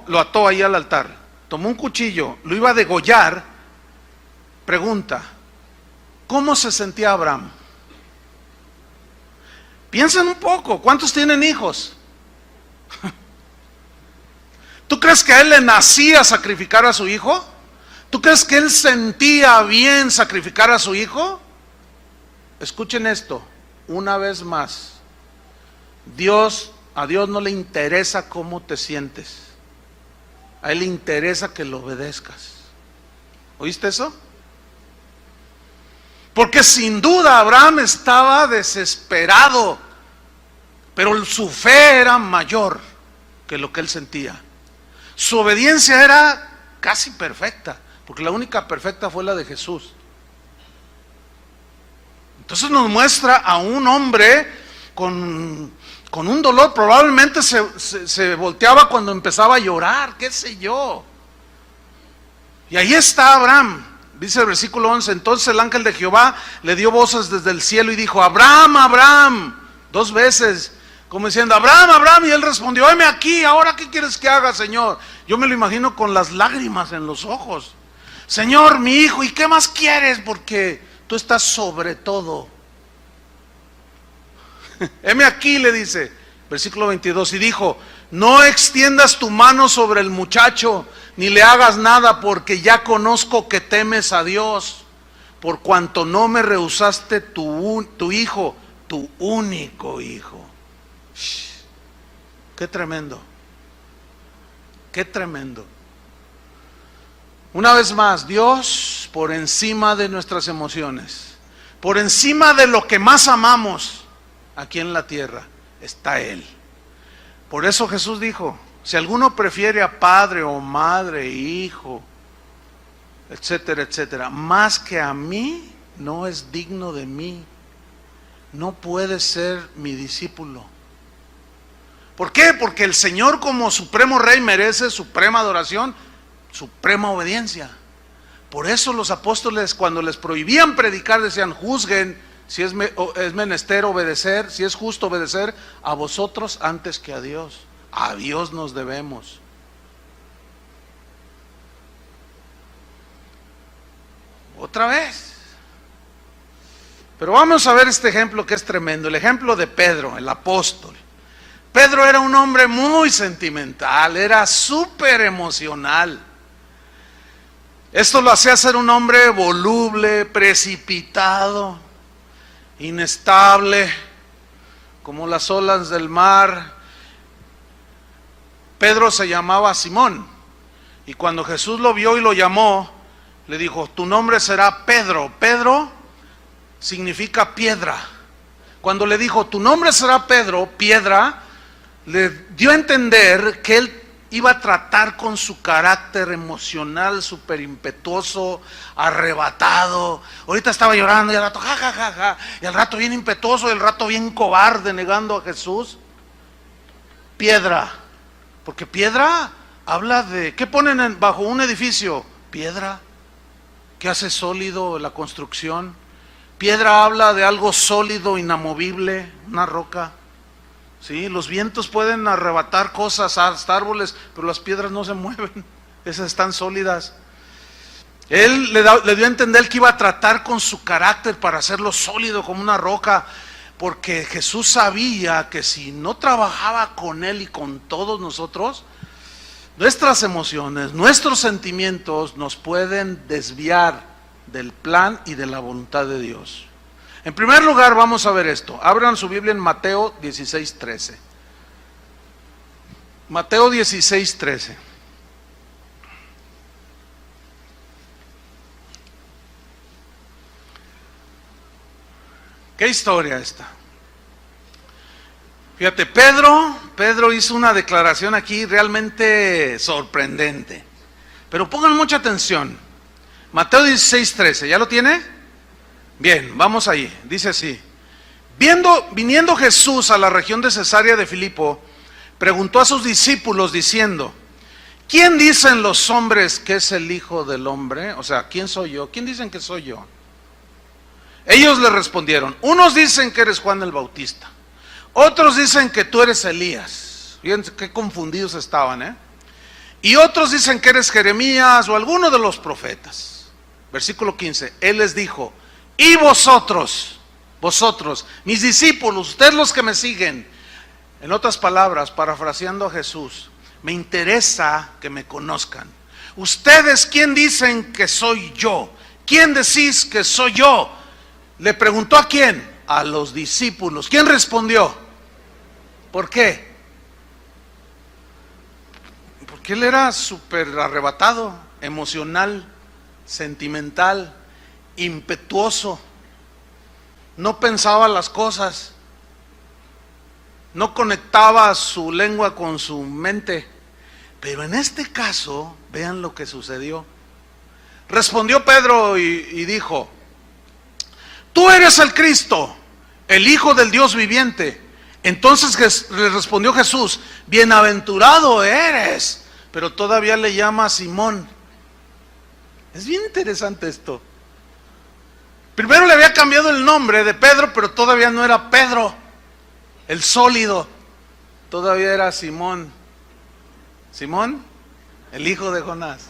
Lo ató ahí al altar. Tomó un cuchillo, lo iba a degollar. Pregunta, ¿cómo se sentía Abraham? Piensen un poco, ¿cuántos tienen hijos? ¿Tú crees que a él le nacía sacrificar a su hijo? ¿Tú crees que él sentía bien sacrificar a su hijo? Escuchen esto, una vez más. A Dios no le interesa cómo te sientes. A Él le interesa que lo obedezcas. ¿Oíste eso? Porque sin duda Abraham estaba desesperado, pero su fe era mayor que lo que él sentía. Su obediencia era casi perfecta, porque la única perfecta fue la de Jesús. Entonces nos muestra a un hombre con un dolor, probablemente se volteaba cuando empezaba a llorar, qué sé yo. Y ahí está Abraham, dice el versículo 11, entonces el ángel de Jehová le dio voces desde el cielo y dijo, Abraham, Abraham, 2 veces, como diciendo, Abraham, Abraham, y él respondió, heme aquí, ahora qué quieres que haga, Señor. Yo me lo imagino con las lágrimas en los ojos. Señor, mi hijo, ¿y qué más quieres? Porque tú estás sobre todo. Heme aquí, le dice, versículo 22, y dijo, no extiendas tu mano sobre el muchacho, ni le hagas nada, porque ya conozco que temes a Dios, por cuanto no me rehusaste tu hijo, tu único hijo. Qué tremendo, qué tremendo. Una vez más, Dios por encima de nuestras emociones, por encima de lo que más amamos aquí en la tierra, está Él. Por eso Jesús dijo, si alguno prefiere a padre o madre, hijo, etcétera, etcétera, más que a mí, no es digno de mí, no puede ser mi discípulo. ¿Por qué? Porque el Señor como supremo Rey merece suprema adoración, suprema obediencia. Por eso los apóstoles, cuando les prohibían predicar, decían, juzguen si es menester obedecer, si es justo obedecer a vosotros antes que a Dios. A Dios nos debemos. Otra vez. Pero vamos a ver este ejemplo que es tremendo, el ejemplo de Pedro, el apóstol. Pedro era un hombre muy sentimental, era súper emocional. Esto lo hacía ser un hombre voluble, precipitado, inestable, como las olas del mar. Pedro se llamaba Simón, y cuando Jesús lo vio y lo llamó, le dijo, tu nombre será Pedro. Pedro significa piedra. Cuando le dijo, tu nombre será Pedro, piedra, le dio a entender que él iba a tratar con su carácter emocional súper impetuoso, arrebatado. Ahorita estaba llorando y al rato ja, ja, ja, ja, y al rato bien impetuoso y al rato bien cobarde negando a Jesús. Piedra, porque piedra habla de, ¿qué ponen bajo un edificio? Piedra, ¿qué hace sólido la construcción? Piedra habla de algo sólido, inamovible, una roca. Sí, los vientos pueden arrebatar cosas, hasta árboles, pero las piedras no se mueven, esas están sólidas. Él le dio a entender que iba a tratar con su carácter para hacerlo sólido como una roca, porque Jesús sabía que si no trabajaba con él y con todos nosotros, nuestras emociones, nuestros sentimientos nos pueden desviar del plan y de la voluntad de Dios. En primer lugar vamos a ver esto. Abran su Biblia en Mateo 16:13. Mateo 16:13. ¿Qué historia esta? Fíjate, Pedro hizo una declaración aquí realmente sorprendente. Pero pongan mucha atención. Mateo 16:13, ¿ya lo tiene? Bien, vamos ahí, dice así. Viniendo Jesús a la región de Cesarea de Filipo, preguntó a sus discípulos diciendo, ¿quién dicen los hombres que es el Hijo del Hombre? O sea, ¿quién soy yo? ¿Quién dicen que soy yo? Ellos le respondieron: unos dicen que eres Juan el Bautista, otros dicen que tú eres Elías. Fíjense qué confundidos estaban, Y otros dicen que eres Jeremías o alguno de los profetas. Versículo 15, Él les dijo: y vosotros, mis discípulos, ustedes los que me siguen. En otras palabras, parafraseando a Jesús, me interesa que me conozcan. Ustedes, ¿quién dicen que soy yo? ¿Quién decís que soy yo? Le preguntó a quién, a los discípulos. ¿Quién respondió? ¿Por qué? Porque él era súper arrebatado, emocional, sentimental, impetuoso. No pensaba las cosas, no conectaba su lengua con su mente. Pero en este caso, vean lo que sucedió. Respondió Pedro y dijo: tú eres el Cristo, el Hijo del Dios viviente. Entonces le respondió Jesús: bienaventurado eres. Pero todavía le llama Simón. Es bien interesante esto. Primero le había cambiado el nombre de Pedro, pero todavía no era Pedro, el sólido. Todavía era Simón. Simón, el hijo de Jonás.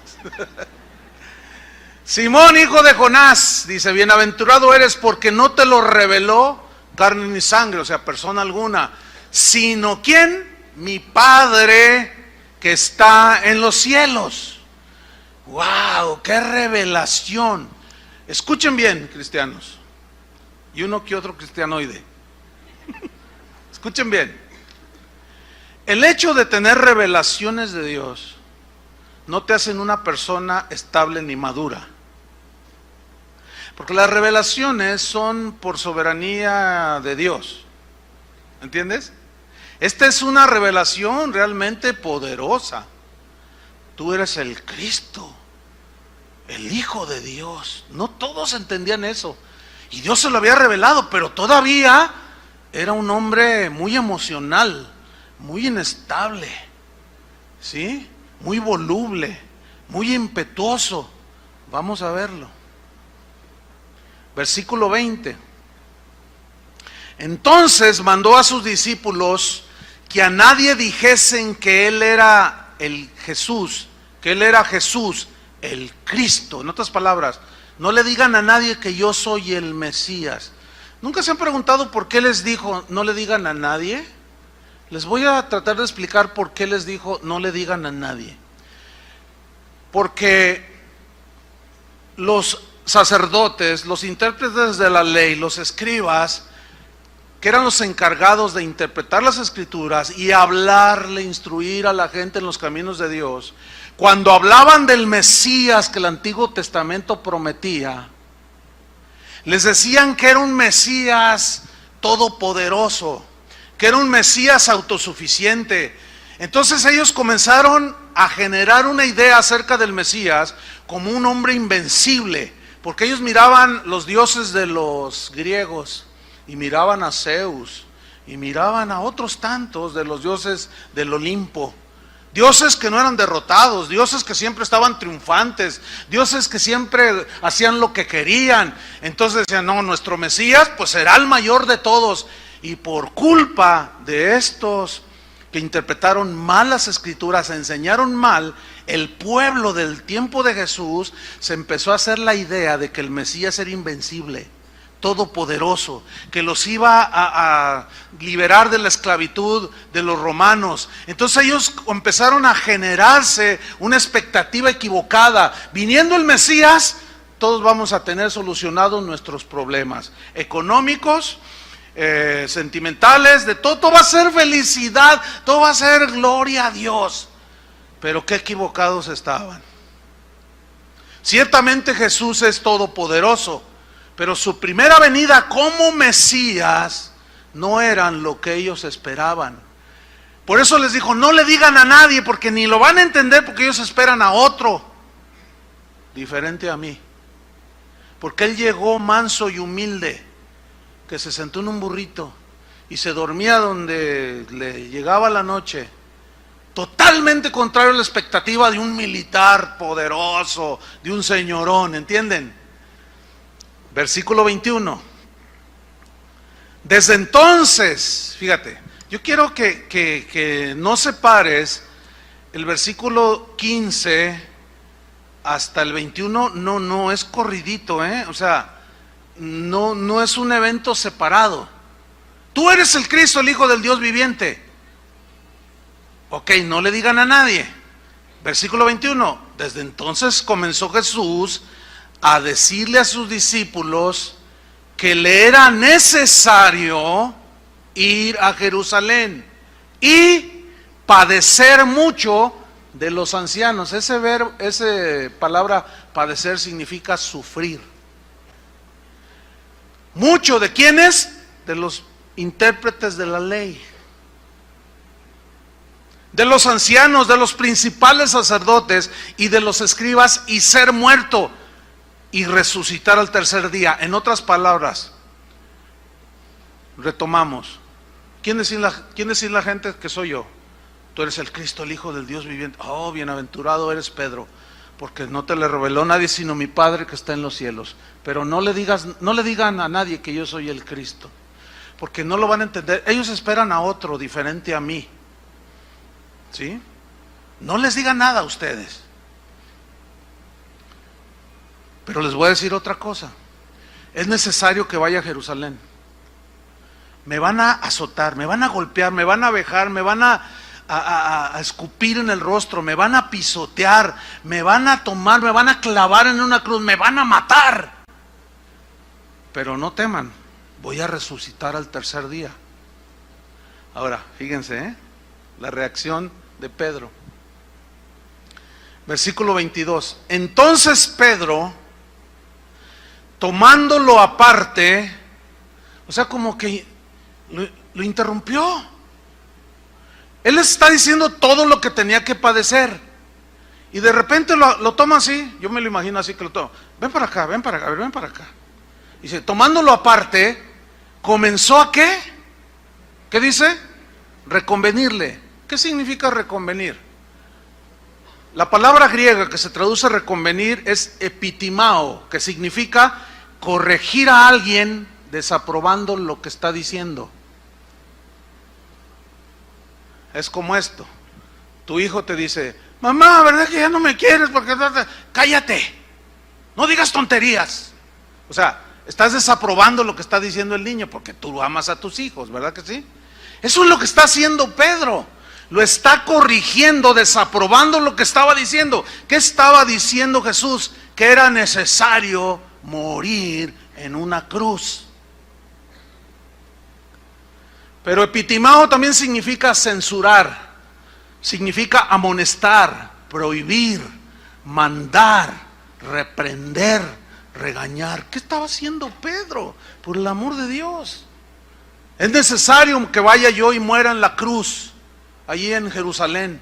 Simón, hijo de Jonás, dice: bienaventurado eres porque no te lo reveló carne ni sangre, o sea, persona alguna, sino ¿quién? Mi Padre que está en los cielos. ¡Wow! ¡Qué revelación! Escuchen bien, cristianos, y uno que otro cristianoide. Escuchen bien. El hecho de tener revelaciones de Dios no te hacen una persona estable ni madura. Porque las revelaciones son por soberanía de Dios. ¿Entiendes? Esta es una revelación realmente poderosa. Tú eres el Cristo, el Hijo de Dios. No todos entendían eso. Y Dios se lo había revelado, pero todavía era un hombre muy emocional, muy inestable, ¿sí? Muy voluble, muy impetuoso. Vamos a verlo. Versículo 20. Entonces mandó a sus discípulos que a nadie dijesen que él era el Jesús, que él era Jesús, el Cristo. En otras palabras, no le digan a nadie que yo soy el Mesías. ¿Nunca se han preguntado por qué les dijo no le digan a nadie? Les voy a tratar de explicar por qué les dijo no le digan a nadie. Porque los sacerdotes, los intérpretes de la ley, los escribas, que eran los encargados de interpretar las escrituras y hablarle, instruir a la gente en los caminos de Dios, cuando hablaban del Mesías que el Antiguo Testamento prometía, les decían que era un Mesías todopoderoso, que era un Mesías autosuficiente. Entonces ellos comenzaron a generar una idea acerca del Mesías como un hombre invencible, porque ellos miraban los dioses de los griegos, y miraban a Zeus, y miraban a otros tantos de los dioses del Olimpo. Dioses que no eran derrotados, dioses que siempre estaban triunfantes, dioses que siempre hacían lo que querían. Entonces decían, no, nuestro Mesías pues será el mayor de todos. Y por culpa de estos que interpretaron mal las escrituras, enseñaron mal, el pueblo del tiempo de Jesús se empezó a hacer la idea de que el Mesías era invencible, todopoderoso, que los iba a liberar de la esclavitud de los romanos. Entonces ellos empezaron a generarse una expectativa equivocada. Viniendo el Mesías, todos vamos a tener solucionados nuestros problemas económicos, sentimentales, de todo. Todo va a ser felicidad, todo va a ser gloria a Dios. Pero qué equivocados estaban. Ciertamente Jesús es todopoderoso, pero su primera venida como Mesías no eran lo que ellos esperaban. Por eso les dijo, no le digan a nadie, porque ni lo van a entender, porque ellos esperan a otro diferente a mí. Porque Él llegó manso y humilde, que se sentó en un burrito y se dormía donde le llegaba la noche. Totalmente contrario a la expectativa de un militar poderoso, de un señorón, ¿entienden? Versículo 21. Desde entonces, fíjate, yo quiero que no separes el versículo 15 hasta el 21, no es corridito, o sea, no es un evento separado. Tú eres el Cristo, el Hijo del Dios viviente. Ok, no le digan a nadie. Versículo 21, desde entonces comenzó Jesús a decirle a sus discípulos que le era necesario ir a Jerusalén y padecer mucho de los ancianos. Esa palabra padecer significa sufrir. ¿Mucho de quiénes? De los intérpretes de la ley, de los ancianos, de los principales sacerdotes y de los escribas, y ser muerto y resucitar al tercer día. En otras palabras, retomamos. ¿Quién decir la gente que soy yo? Tú eres el Cristo, el Hijo del Dios viviente. Oh, bienaventurado eres Pedro, porque no te le reveló nadie sino mi Padre que está en los cielos. Pero no le digan a nadie que yo soy el Cristo, porque no lo van a entender. Ellos esperan a otro diferente a mí. ¿Sí? No les digan nada a ustedes. Pero les voy a decir otra cosa. Es necesario que vaya a Jerusalén. Me van a azotar, me van a golpear, me van a vejar, me van a escupir en el rostro, me van a pisotear, me van a tomar, me van a clavar en una cruz, me van a matar. Pero no teman, voy a resucitar al tercer día. Ahora, fíjense, la reacción de Pedro. Versículo 22. Entonces Pedro, tomándolo aparte, o sea, como que lo interrumpió. Él les está diciendo todo lo que tenía que padecer, y de repente lo toma así. Yo me lo imagino así, que lo toma. Ven para acá, ven para acá, a ver, ven para acá. Y dice, tomándolo aparte, comenzó a ¿qué? ¿Qué dice? Reconvenirle. ¿Qué significa reconvenir? La palabra griega que se traduce reconvenir es epitimao, que significa corregir a alguien desaprobando lo que está diciendo. Es como esto: tu hijo te dice, mamá, ¿verdad que ya no me quieres? Porque cállate, no digas tonterías. O sea, estás desaprobando lo que está diciendo el niño, porque tú amas a tus hijos, ¿verdad que sí? Eso es lo que está haciendo Pedro. Lo está corrigiendo, desaprobando lo que estaba diciendo. ¿Qué estaba diciendo Jesús? Que era necesario morir en una cruz. Pero epitimao también significa censurar, significa amonestar, prohibir, mandar, reprender, regañar. ¿Qué estaba haciendo Pedro? Por el amor de Dios, es necesario que vaya yo y muera en la cruz, allí en Jerusalén.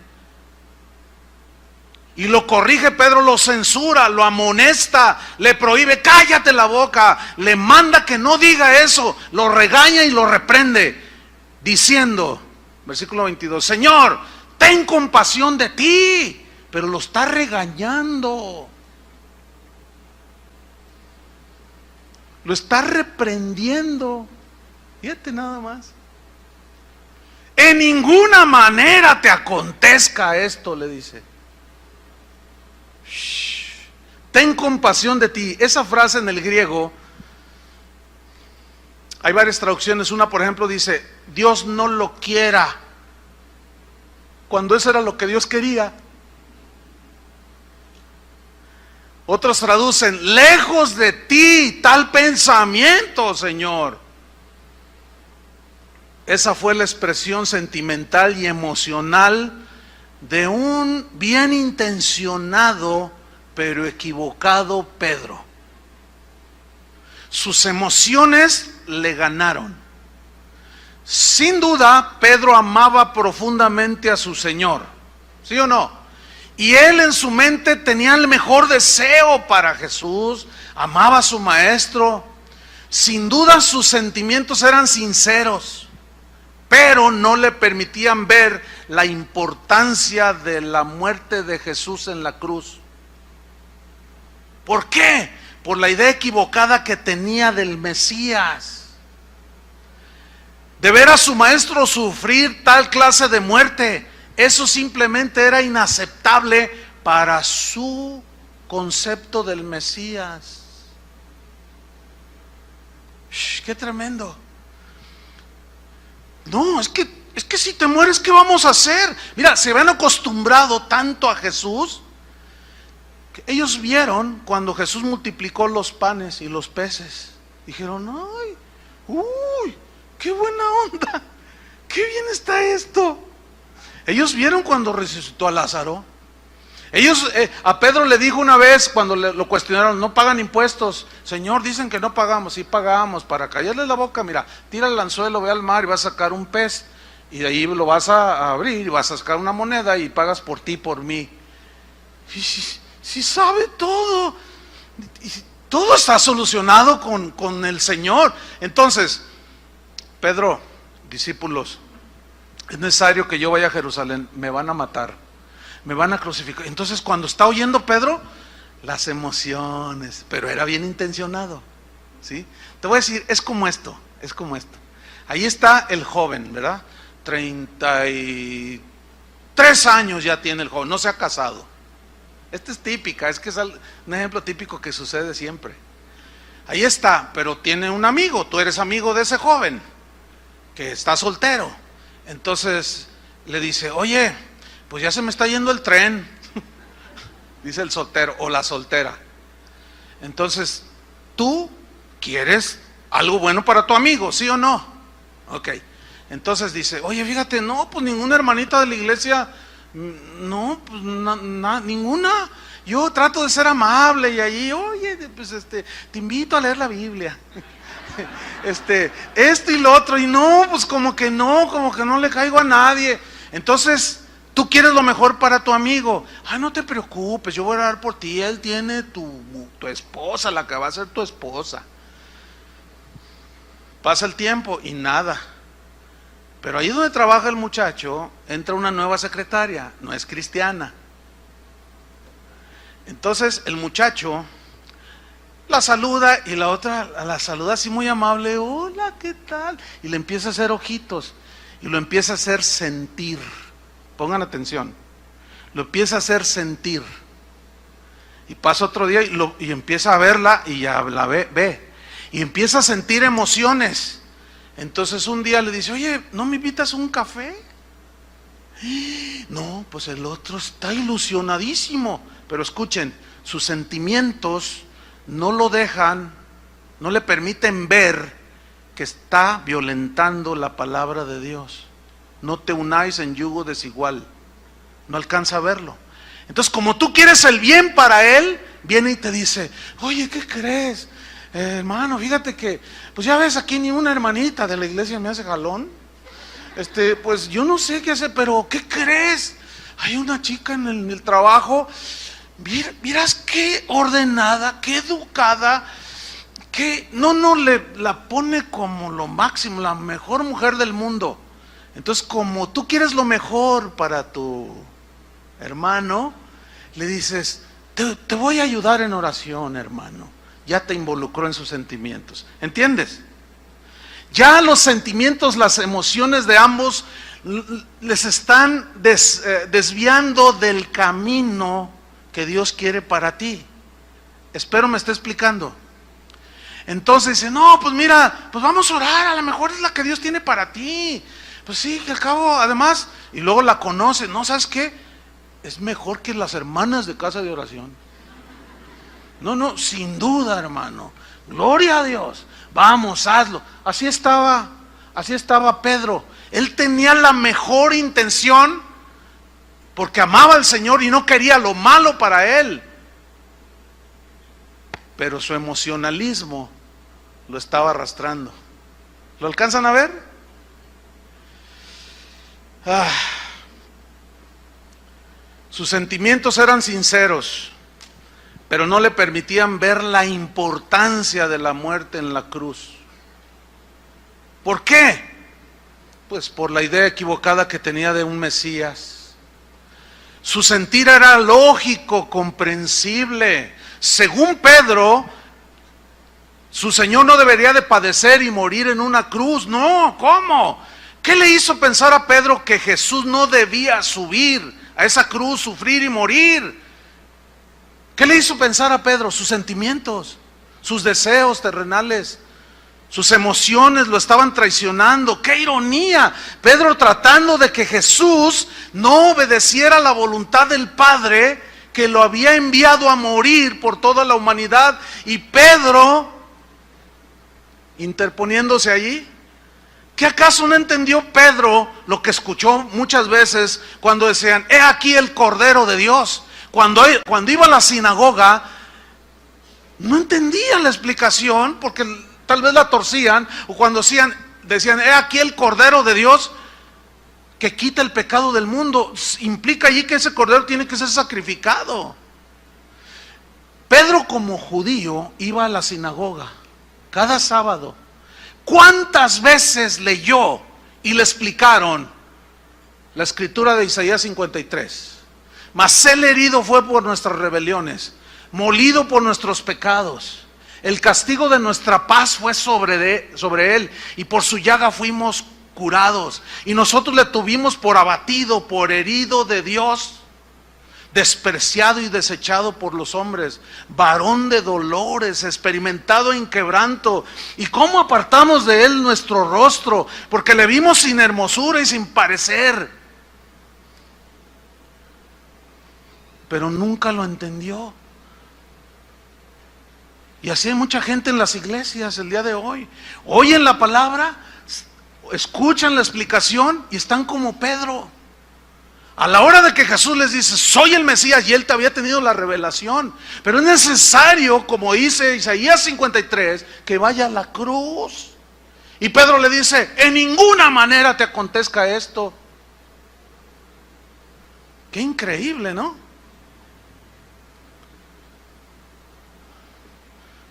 Y lo corrige Pedro, lo censura, lo amonesta, le prohíbe, cállate la boca, le manda que no diga eso, lo regaña y lo reprende, diciendo, versículo 22, Señor, ten compasión de ti. Pero lo está regañando, lo está reprendiendo. Fíjate nada más. En ninguna manera te acontezca esto, le dice. Ten compasión de ti. Esa frase en el griego, hay varias traducciones. Una, por ejemplo, dice, Dios no lo quiera, cuando eso era lo que Dios quería. Otros traducen, lejos de ti tal pensamiento, Señor. Esa fue la expresión sentimental y emocional de un bien intencionado pero equivocado Pedro. Sus emociones le ganaron. Sin duda, Pedro amaba profundamente a su Señor, ¿sí o no? Y él en su mente tenía el mejor deseo para Jesús, amaba a su maestro. Sin duda sus sentimientos eran sinceros, pero no le permitían ver la importancia de la muerte de Jesús en la cruz. ¿Por qué? Por la idea equivocada que tenía del Mesías. De ver a su maestro sufrir tal clase de muerte, eso simplemente era inaceptable para su concepto del Mesías. ¡Qué tremendo! No, es que si te mueres, ¿qué vamos a hacer? Mira, se habían acostumbrado tanto a Jesús que ellos vieron cuando Jesús multiplicó los panes y los peces. Dijeron, ¡ay! ¡Uy! ¡Qué buena onda! ¡Qué bien está esto! Ellos vieron cuando resucitó a Lázaro. A Pedro le dijo una vez cuando lo cuestionaron, no pagan impuestos. Señor, dicen que no pagamos. Sí pagamos. Para callarles la boca, mira, tira el anzuelo, ve al mar y vas a sacar un pez. Y de ahí lo vas a abrir y vas a sacar una moneda y pagas por ti, por mí. Si sabe todo. Y todo está solucionado con el Señor. Entonces, Pedro, discípulos, es necesario que yo vaya a Jerusalén. Me van a matar, me van a crucificar. Entonces, cuando está oyendo Pedro, las emociones, pero era bien intencionado, ¿sí? Te voy a decir, es como esto. Ahí está el joven, ¿verdad? 33 años ya tiene el joven, no se ha casado. Esta es típica, es que es un ejemplo típico que sucede siempre. Ahí está, pero tiene un amigo, tú eres amigo de ese joven que está soltero. Entonces le dice, oye, pues ya se me está yendo el tren, dice el soltero o la soltera. Entonces, ¿tú quieres algo bueno para tu amigo, sí o no? Ok. Entonces dice, oye, fíjate, no, pues ninguna hermanita de la iglesia, no, pues ninguna. Yo trato de ser amable y ahí, oye, pues te invito a leer la Biblia. Esto y lo otro, y no, pues como que no le caigo a nadie. Entonces, tú quieres lo mejor para tu amigo. No te preocupes, yo voy a orar por ti. Él tiene tu esposa, la que va a ser tu esposa. Pasa el tiempo y nada. Pero ahí donde trabaja el muchacho, entra una nueva secretaria, no es cristiana. Entonces el muchacho la saluda y la otra la saluda así muy amable, hola, ¿qué tal? Y le empieza a hacer ojitos y lo empieza a hacer sentir. Pongan atención, lo empieza a hacer sentir. Y pasa otro día y empieza a verla y ya la ve. Y empieza a sentir emociones. Entonces un día le dice, oye, ¿no me invitas a un café? No, pues el otro está ilusionadísimo. Pero escuchen, sus sentimientos no lo dejan, no le permiten ver que está violentando la palabra de Dios. No te unáis en yugo desigual. No alcanza a verlo. Entonces, como tú quieres el bien para él, viene y te dice, oye, ¿qué crees? Hermano, fíjate que, pues ya ves, aquí ni una hermanita de la iglesia me hace jalón. Pues yo no sé qué hacer, pero ¿qué crees? Hay una chica en el trabajo, miras qué ordenada, qué educada, que la pone como lo máximo, la mejor mujer del mundo. Entonces, como tú quieres lo mejor para tu hermano, le dices, te voy a ayudar en oración, hermano. Ya te involucró en sus sentimientos. ¿Entiendes? Ya los sentimientos, las emociones de ambos les están desviando del camino que Dios quiere para ti. Espero me esté explicando. Entonces dice, no, pues mira, pues vamos a orar, a lo mejor es la que Dios tiene para ti. Pues sí, que al cabo, además, y luego la conoce, ¿no? ¿Sabes qué? Es mejor que las hermanas de casa de oración. No, sin duda, hermano. Gloria a Dios. Vamos, hazlo. Así estaba Pedro. Él tenía la mejor intención porque amaba al Señor y no quería lo malo para él. Pero su emocionalismo lo estaba arrastrando. ¿Lo alcanzan a ver? Sus sentimientos eran sinceros, pero no le permitían ver la importancia de la muerte en la cruz. ¿Por qué? Pues por la idea equivocada que tenía de un Mesías. Su sentir era lógico, comprensible. Según Pedro, su Señor no debería de padecer y morir en una cruz. No, ¿cómo? ¿Qué le hizo pensar a Pedro que Jesús no debía subir a esa cruz, sufrir y morir? ¿Qué le hizo pensar a Pedro? Sus sentimientos, sus deseos terrenales, sus emociones lo estaban traicionando. ¡Qué ironía! Pedro tratando de que Jesús no obedeciera la voluntad del Padre que lo había enviado a morir por toda la humanidad, y Pedro interponiéndose allí. ¿Qué acaso no entendió Pedro lo que escuchó muchas veces cuando decían: he aquí el Cordero de Dios? Cuando iba a la sinagoga, no entendía la explicación, porque tal vez la torcían, o cuando decían, he aquí el Cordero de Dios que quita el pecado del mundo. Implica allí que ese Cordero tiene que ser sacrificado. Pedro, como judío, iba a la sinagoga cada sábado. ¿Cuántas veces leyó y le explicaron la escritura de Isaías 53? Mas él herido fue por nuestras rebeliones, molido por nuestros pecados. El castigo de nuestra paz fue sobre él, y por su llaga fuimos curados. Y nosotros le tuvimos por abatido, por herido de Dios, despreciado y desechado por los hombres, varón de dolores, experimentado en quebranto. ¿Y cómo apartamos de él nuestro rostro? Porque le vimos sin hermosura y sin parecer. Pero nunca lo entendió. Y así hay mucha gente en las iglesias el día de hoy. Oyen la palabra, escuchan la explicación y están como Pedro. A la hora de que Jesús les dice: soy el Mesías, y él te había tenido la revelación, pero es necesario, como dice Isaías 53, que vaya a la cruz. Y Pedro le dice: en ninguna manera te acontezca esto. Qué increíble, ¿no?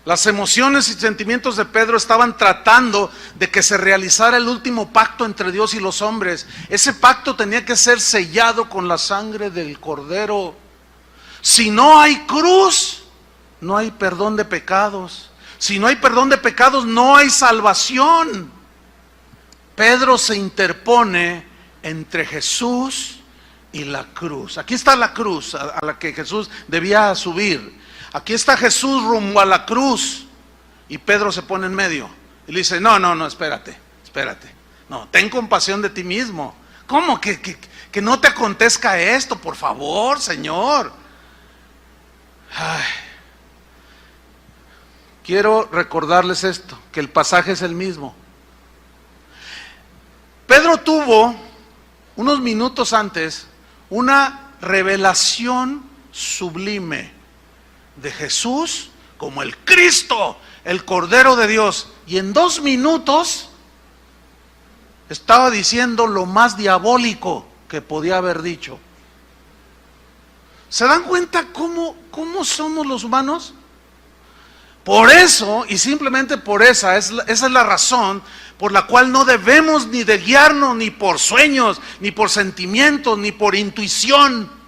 Las emociones y sentimientos de Pedro estaban tratando de que se realizara el último pacto entre Dios y los hombres. Ese pacto tenía que ser sellado con la sangre del Cordero. Si no hay cruz, no hay perdón de pecados. Si no hay perdón de pecados, no hay salvación. Pedro se interpone entre Jesús y la cruz. Aquí está la cruz a la que Jesús debía subir. Aquí está Jesús rumbo a la cruz, y Pedro se pone en medio y le dice: no, espérate. No, ten compasión de ti mismo. ¿Cómo? Que no te acontezca esto, por favor, Señor. Ay. Quiero recordarles esto, que el pasaje es el mismo. Pedro tuvo, unos minutos antes, una revelación sublime de Jesús como el Cristo, el Cordero de Dios, y en 2 minutos estaba diciendo lo más diabólico que podía haber dicho. ¿Se dan cuenta cómo somos los humanos? Por eso, y simplemente por esa es la razón por la cual no debemos ni de guiarnos ni por sueños, ni por sentimientos, ni por intuición.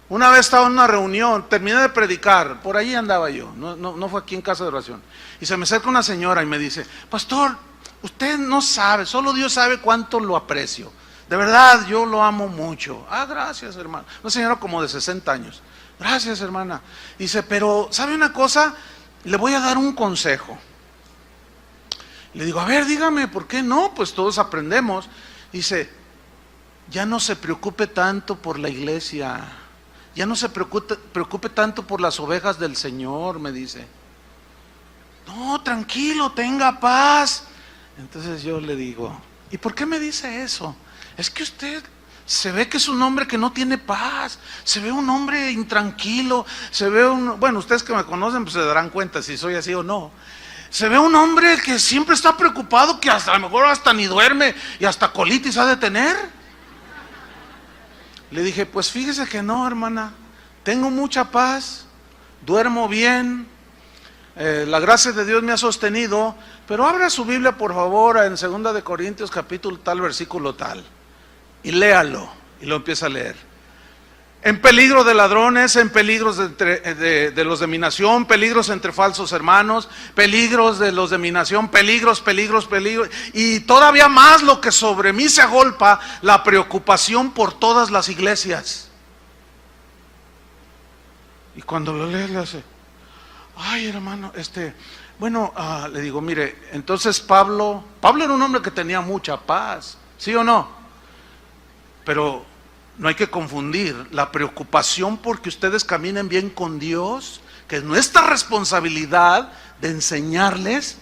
Una vez estaba en una reunión, terminé de predicar, por ahí andaba yo, no fue aquí en casa de oración, y se me acerca una señora y me dice: pastor, usted no sabe, solo Dios sabe cuánto lo aprecio, de verdad yo lo amo mucho. Ah, gracias, hermano. Una señora como de 60 años, gracias, hermana. Dice: pero ¿sabe una cosa? Le voy a dar un consejo. Le digo: a ver, dígame. ¿Por qué no? Pues todos aprendemos. Dice: ya no se preocupe tanto por la iglesia, ya no se preocupe tanto por las ovejas del Señor, me dice. No, tranquilo, tenga paz. Entonces yo le digo: ¿y por qué me dice eso? Es que usted se ve que es un hombre que no tiene paz, se ve un hombre intranquilo, se ve bueno, ustedes que me conocen pues se darán cuenta si soy así o no. Se ve un hombre que siempre está preocupado, que hasta a lo mejor hasta ni duerme y hasta colitis ha de tener. Le dije: pues fíjese que no, hermana, tengo mucha paz, duermo bien, la gracia de Dios me ha sostenido, pero abra su Biblia por favor en 2 de Corintios capítulo tal, versículo tal, y léalo, y lo empieza a leer. En peligro de ladrones, en peligros de los de mi nación, peligros entre falsos hermanos, peligros de los de mi nación, peligros, y todavía más lo que sobre mí se agolpa, la preocupación por todas las iglesias. Y cuando lo lees le hace, ay hermano, bueno, le digo, mire, entonces Pablo era un hombre que tenía mucha paz, ¿sí o no? Pero no hay que confundir la preocupación porque ustedes caminen bien con Dios, que es nuestra responsabilidad de enseñarles.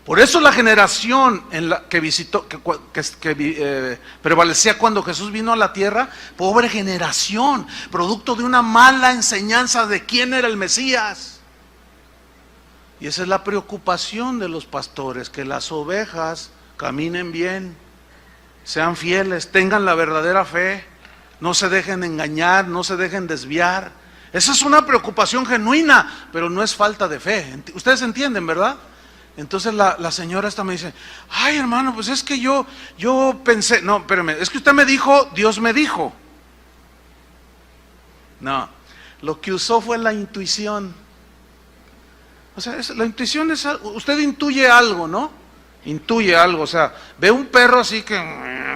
Por eso la generación en la que visitó, que prevalecía cuando Jesús vino a la tierra, pobre generación, producto de una mala enseñanza de quién era el Mesías. Y esa es la preocupación de los pastores, que las ovejas caminen bien, sean fieles, tengan la verdadera fe, no se dejen engañar, no se dejen desviar. Esa es una preocupación genuina, pero no es falta de fe. Ustedes entienden, ¿verdad? Entonces la señora esta me dice, ay hermano, pues es que yo pensé, no, espérame, es que usted me dijo, Dios me dijo. No, lo que usó fue la intuición. O sea, la intuición es, usted intuye algo, ¿no? Intuye algo, o sea, ve un perro así que,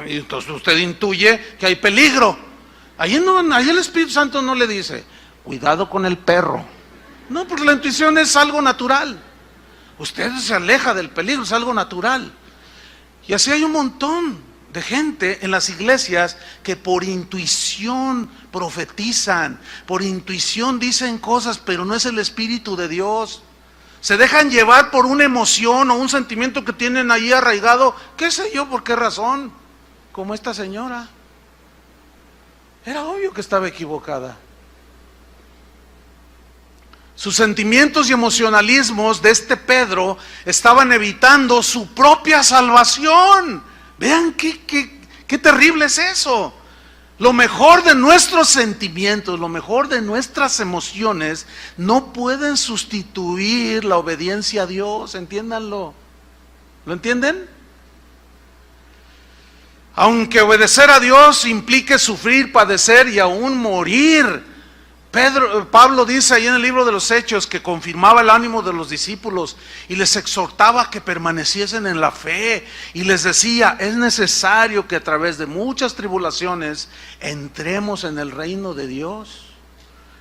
y entonces usted intuye que hay peligro. Ahí el Espíritu Santo no le dice, cuidado con el perro. No, porque la intuición es algo natural. Usted se aleja del peligro, es algo natural. Y así hay un montón de gente en las iglesias que por intuición profetizan, por intuición dicen cosas, pero no es el Espíritu de Dios. Se dejan llevar por una emoción o un sentimiento que tienen ahí arraigado, qué sé yo, por qué razón, como esta señora. Era obvio que estaba equivocada. Sus sentimientos y emocionalismos de este Pedro estaban evitando su propia salvación. Vean qué terrible es eso. Lo mejor de nuestros sentimientos, lo mejor de nuestras emociones no pueden sustituir la obediencia a Dios, entiéndanlo. ¿Lo entienden? Aunque obedecer a Dios implique sufrir, padecer y aún morir. Pablo dice ahí en el libro de los Hechos que confirmaba el ánimo de los discípulos y les exhortaba que permaneciesen en la fe y les decía, es necesario que a través de muchas tribulaciones entremos en el reino de Dios.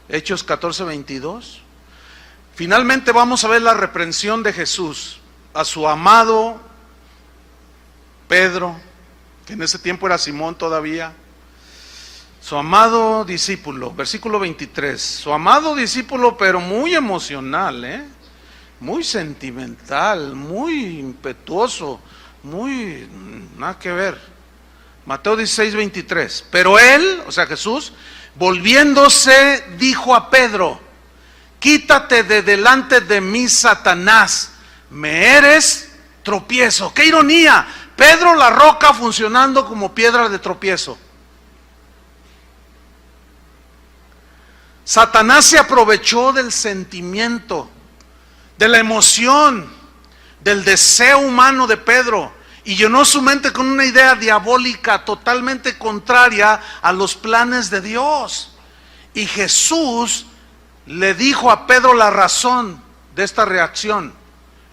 Hechos 14:22. Finalmente vamos a ver la reprensión de Jesús a su amado Pedro, que en ese tiempo era Simón todavía. Su amado discípulo, versículo 23, su amado discípulo, pero muy emocional, muy sentimental, muy impetuoso, muy, nada que ver. Mateo 16:23, pero él, o sea Jesús, volviéndose dijo a Pedro, quítate de delante de mí, Satanás, me eres tropiezo. ¡Qué ironía! Pedro la roca funcionando como piedra de tropiezo. Satanás se aprovechó del sentimiento, de la emoción, del deseo humano de Pedro y llenó su mente con una idea diabólica totalmente contraria a los planes de Dios. Y Jesús le dijo a Pedro la razón de esta reacción.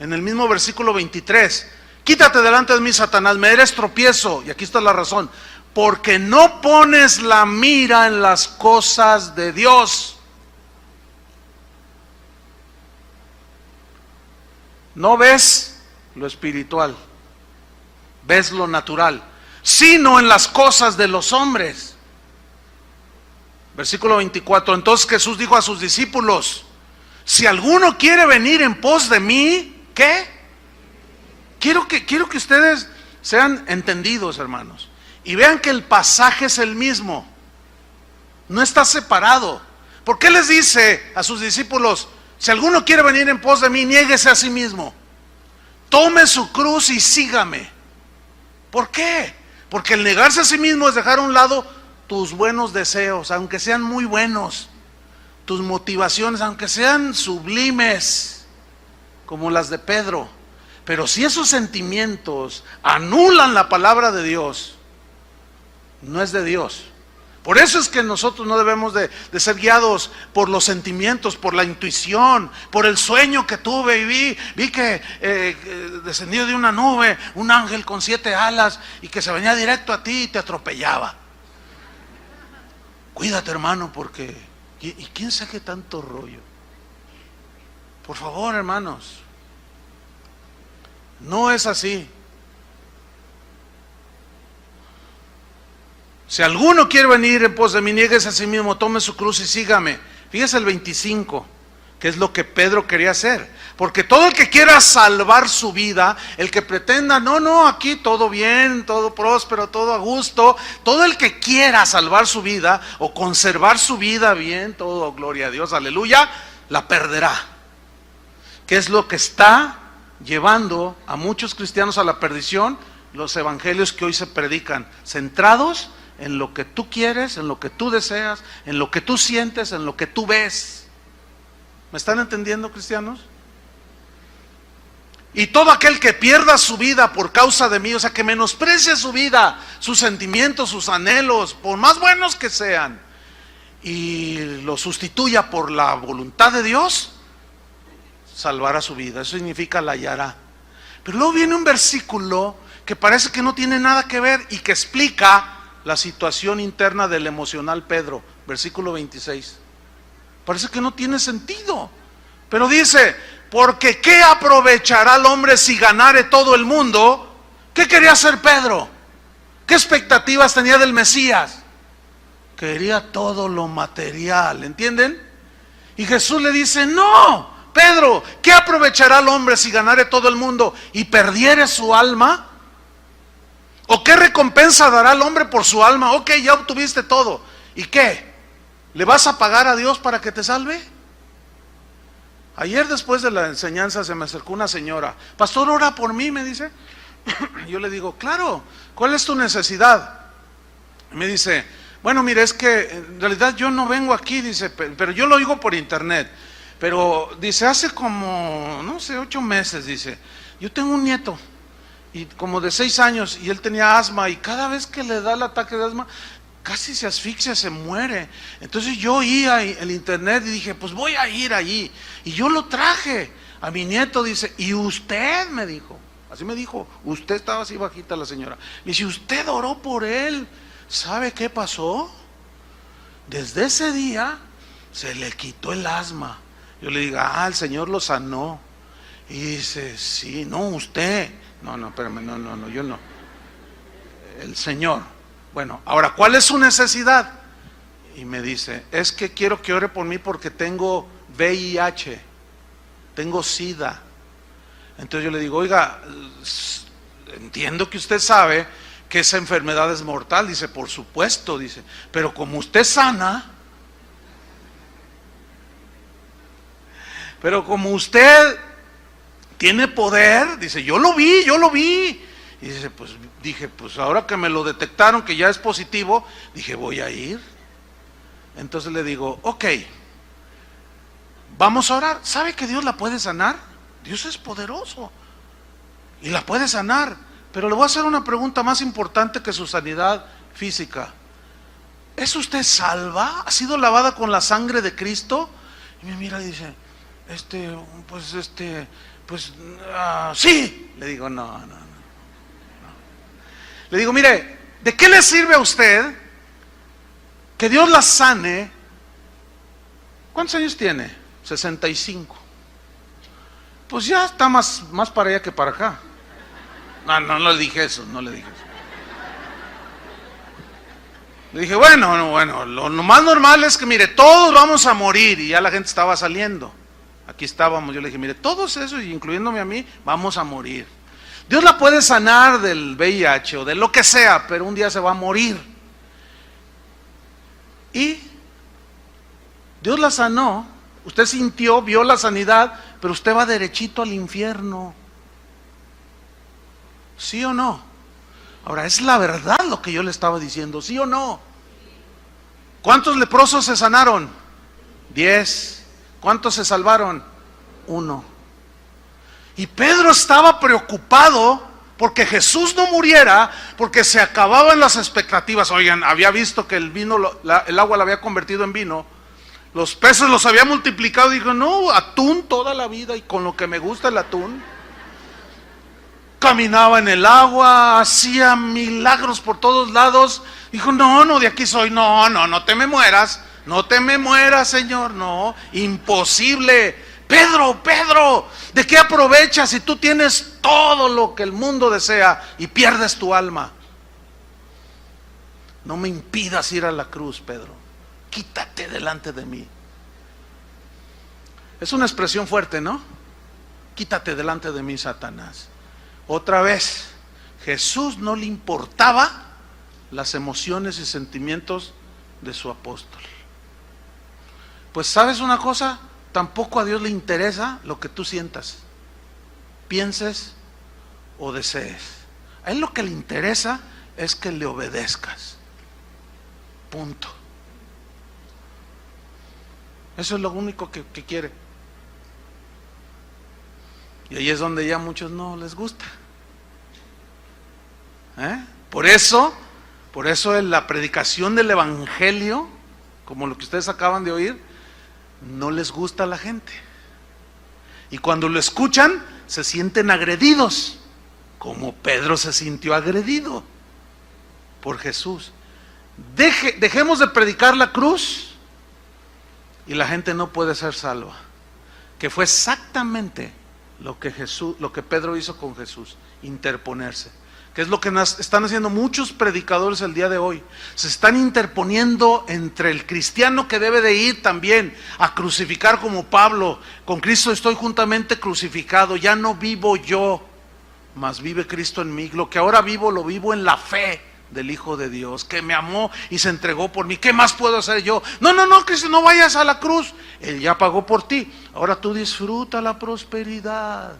En el mismo versículo 23, quítate delante de mí, Satanás, me eres tropiezo. Y aquí está la razón. Porque no pones la mira en las cosas de Dios. No ves lo espiritual, ves lo natural, sino en las cosas de los hombres. Versículo 24, entonces Jesús dijo a sus discípulos, si alguno quiere venir en pos de mí, ¿qué? Quiero que ustedes sean entendidos, hermanos. Y vean que el pasaje es el mismo, no está separado. ¿Por qué les dice a sus discípulos, si alguno quiere venir en pos de mí, niéguese a sí mismo, tome su cruz y sígame? ¿Por qué? Porque el negarse a sí mismo es dejar a un lado tus buenos deseos, aunque sean muy buenos, tus motivaciones, aunque sean sublimes, como las de Pedro. Pero si esos sentimientos anulan la palabra de Dios, no es de Dios. Por eso es que nosotros no debemos de ser guiados por los sentimientos, por la intuición, por el sueño que tuve y vi que descendió de una nube un ángel con 7 alas y que se venía directo a ti y te atropellaba. Cuídate, hermano, porque ¿y quién sabe tanto rollo? Por favor, hermanos, no es así. Si alguno quiere venir en pos de mí, niéguese a sí mismo, tome su cruz y sígame. Fíjese el 25, que es lo que Pedro quería hacer. Porque todo el que quiera salvar su vida, el que pretenda, no, aquí todo bien, todo próspero, todo a gusto, todo el que quiera salvar su vida o conservar su vida bien, todo gloria a Dios, aleluya, la perderá. ¿Qué es lo que está llevando a muchos cristianos a la perdición? Los evangelios que hoy se predican, centrados en lo que tú quieres, en lo que tú deseas, en lo que tú sientes, en lo que tú ves. ¿Me están entendiendo, cristianos? Y todo aquel que pierda su vida por causa de mí, o sea, que menosprecie su vida, sus sentimientos, sus anhelos, por más buenos que sean, y lo sustituya por la voluntad de Dios, salvará su vida. Eso significa la hallará. Pero luego viene un versículo que parece que no tiene nada que ver y que explica la situación interna del emocional Pedro, versículo 26. Parece que no tiene sentido, pero dice, porque ¿qué aprovechará el hombre si ganare todo el mundo? ¿Qué quería hacer Pedro? ¿Qué expectativas tenía del Mesías? Quería todo lo material, ¿entienden? Y Jesús le dice, no, Pedro, ¿qué aprovechará el hombre si ganare todo el mundo y perdiere su alma? ¿O qué recompensa dará el hombre por su alma? Ok, ya obtuviste todo. ¿Y qué? ¿Le vas a pagar a Dios para que te salve? Ayer después de la enseñanza se me acercó una señora. Pastor, ora por mí, me dice. Yo le digo, claro, ¿cuál es tu necesidad? Me dice, bueno, mire, es que en realidad yo no vengo aquí, dice, pero yo lo oigo por internet. Pero dice, hace como, no sé, 8 meses, dice, yo tengo un nieto. Y como de 6 años, y él tenía asma, y cada vez que le da el ataque de asma, casi se asfixia, se muere. Entonces yo oí el internet y dije, pues voy a ir allí. Y yo lo traje a mi nieto, dice, y usted me dijo, así me dijo, usted estaba así bajita la señora. Me dice, usted oró por él. ¿Sabe qué pasó? Desde ese día se le quitó el asma. Yo le digo, el Señor lo sanó. Y dice, sí, no, usted. No, espérame, no, yo no. El Señor. Bueno, ahora, ¿cuál es su necesidad? Y me dice, es que quiero que ore por mí porque tengo VIH, tengo SIDA. Entonces yo le digo, oiga, entiendo que usted sabe que esa enfermedad es mortal. Dice, por supuesto, dice, pero como usted sana, pero como usted tiene poder, dice, yo lo vi. Y dice, pues dije, pues ahora que me lo detectaron que ya es positivo, dije, voy a ir. Entonces le digo, ok, vamos a orar. ¿Sabe que Dios la puede sanar? Dios es poderoso y la puede sanar. Pero le voy a hacer una pregunta más importante que su sanidad física. ¿Es usted salva? ¿Ha sido lavada con la sangre de Cristo? Y me mira y dice, sí. Le digo, no. Le digo, mire, ¿de qué le sirve a usted que Dios la sane? ¿Cuántos años tiene? 65. Pues ya está más para allá que para acá. No le dije eso. Le dije, bueno, lo más normal es que, mire, todos vamos a morir. Y ya la gente estaba saliendo. Aquí estábamos, yo le dije, mire, todos esos, incluyéndome a mí, vamos a morir. Dios la puede sanar del VIH o de lo que sea, pero un día se va a morir. Y Dios la sanó, usted sintió, vio la sanidad, pero usted va derechito al infierno. ¿Sí o no? Ahora, es la verdad lo que yo le estaba diciendo, ¿sí o no? ¿Cuántos leprosos se sanaron? 10. ¿Cuántos se salvaron? 1. Y Pedro estaba preocupado porque Jesús no muriera, porque se acababan las expectativas. Oigan, había visto que el vino, el agua la había convertido en vino, los peces los había multiplicado, y dijo, no, atún toda la vida, y con lo que me gusta el atún. Caminaba en el agua, hacía milagros por todos lados. Dijo, no, de aquí soy. No te me mueras. No te me mueras, Señor. No, imposible. Pedro, ¿de qué aprovechas si tú tienes todo lo que el mundo desea y pierdes tu alma? No me impidas ir a la cruz, Pedro. Quítate delante de mí. Es una expresión fuerte, ¿no? Quítate delante de mí, Satanás. Otra vez, Jesús no le importaba las emociones y sentimientos de su apóstol. Pues ¿sabes una cosa? Tampoco a Dios le interesa lo que tú sientas, pienses o desees. A Él lo que le interesa es que le obedezcas. Punto. Eso es lo único que quiere. Y ahí es donde ya a muchos no les gusta. Por eso en la predicación del Evangelio, como lo que ustedes acaban de oír, no les gusta a la gente. Y cuando lo escuchan, se sienten agredidos, como Pedro se sintió agredido por Jesús. Dejemos de predicar la cruz y la gente no puede ser salva. Que fue exactamente lo que Pedro hizo con Jesús, interponerse. Que es lo que están haciendo muchos predicadores el día de hoy. Se están interponiendo entre el cristiano que debe de ir también a crucificar como Pablo. Con Cristo estoy juntamente crucificado, ya no vivo yo, mas vive Cristo en mí. Lo que ahora vivo, lo vivo en la fe del Hijo de Dios, que me amó y se entregó por mí. ¿Qué más puedo hacer yo? No, Cristo, no vayas a la cruz. Él ya pagó por ti. Ahora tú disfruta la prosperidad.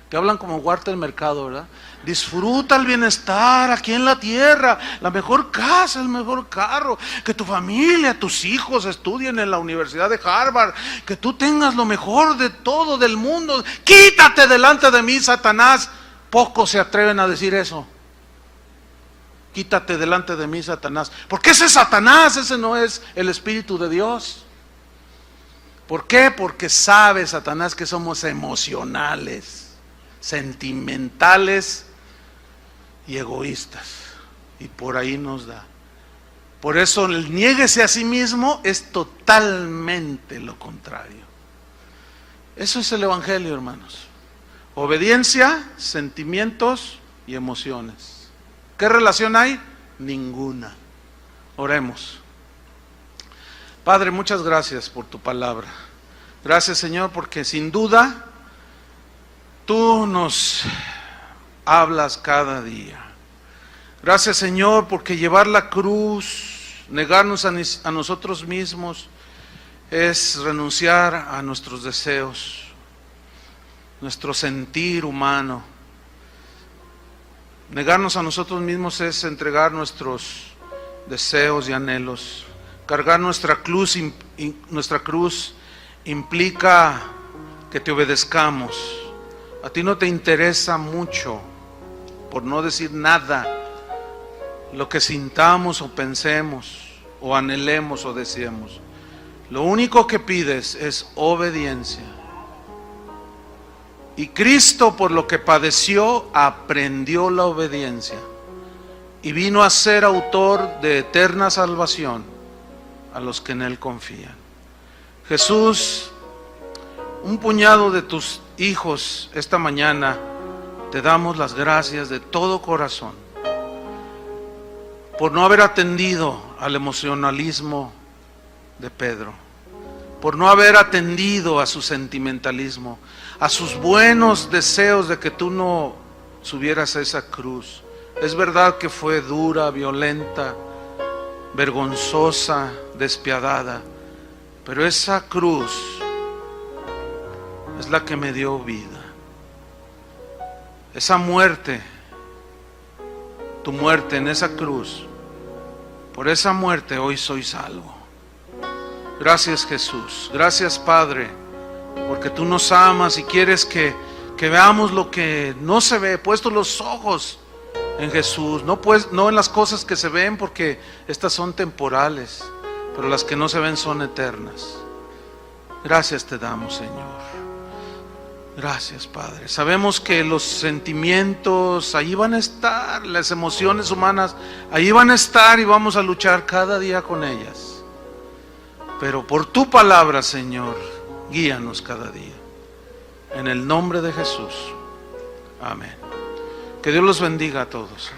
Que hablan como Walter Mercado, ¿verdad? Disfruta el bienestar aquí en la tierra, la mejor casa, el mejor carro, que tu familia, tus hijos estudien en la Universidad de Harvard, que tú tengas lo mejor de todo del mundo. Quítate delante de mí, Satanás. Pocos se atreven a decir eso. Quítate delante de mí, Satanás. Porque ese Satanás, ese no es el Espíritu de Dios. ¿Por qué? Porque sabe Satanás que somos emocionales, sentimentales y egoístas, y por ahí nos da. Por eso el niéguese a sí mismo es totalmente lo contrario. Eso es el Evangelio, hermanos. Obediencia, sentimientos y emociones. ¿Qué relación hay? Ninguna. Oremos. Padre, muchas gracias por tu palabra. Gracias, Señor, porque sin duda tú nos hablas cada día. Gracias, Señor, porque llevar la cruz, negarnos a nosotros mismos, es renunciar a nuestros deseos, nuestro sentir humano. Negarnos a nosotros mismos es entregar nuestros deseos y anhelos. Cargar nuestra cruz implica que te obedezcamos. A ti no te interesa mucho, por no decir nada, lo que sintamos o pensemos, o anhelemos o deseemos. Lo único que pides es obediencia. Y Cristo, por lo que padeció, aprendió la obediencia y vino a ser autor de eterna salvación a los que en Él confían. Jesús, un puñado de tus hijos esta mañana te damos las gracias de todo corazón por no haber atendido al emocionalismo de Pedro, por no haber atendido a su sentimentalismo, a sus buenos deseos de que tú no subieras a esa cruz. Es verdad que fue dura, violenta, vergonzosa, despiadada, pero esa cruz es la que me dio vida. Esa muerte, tu muerte en esa cruz, por esa muerte hoy soy salvo. Gracias, Jesús. Gracias, Padre, porque tú nos amas y quieres que Que veamos lo que no se ve, puestos los ojos en Jesús, no en las cosas que se ven, porque estas son temporales, pero las que no se ven son eternas. Gracias te damos, Señor. Gracias, Padre. Sabemos que los sentimientos ahí van a estar, las emociones humanas ahí van a estar, y vamos a luchar cada día con ellas. Pero por tu palabra, Señor, guíanos cada día. En el nombre de Jesús. Amén. Que Dios los bendiga a todos.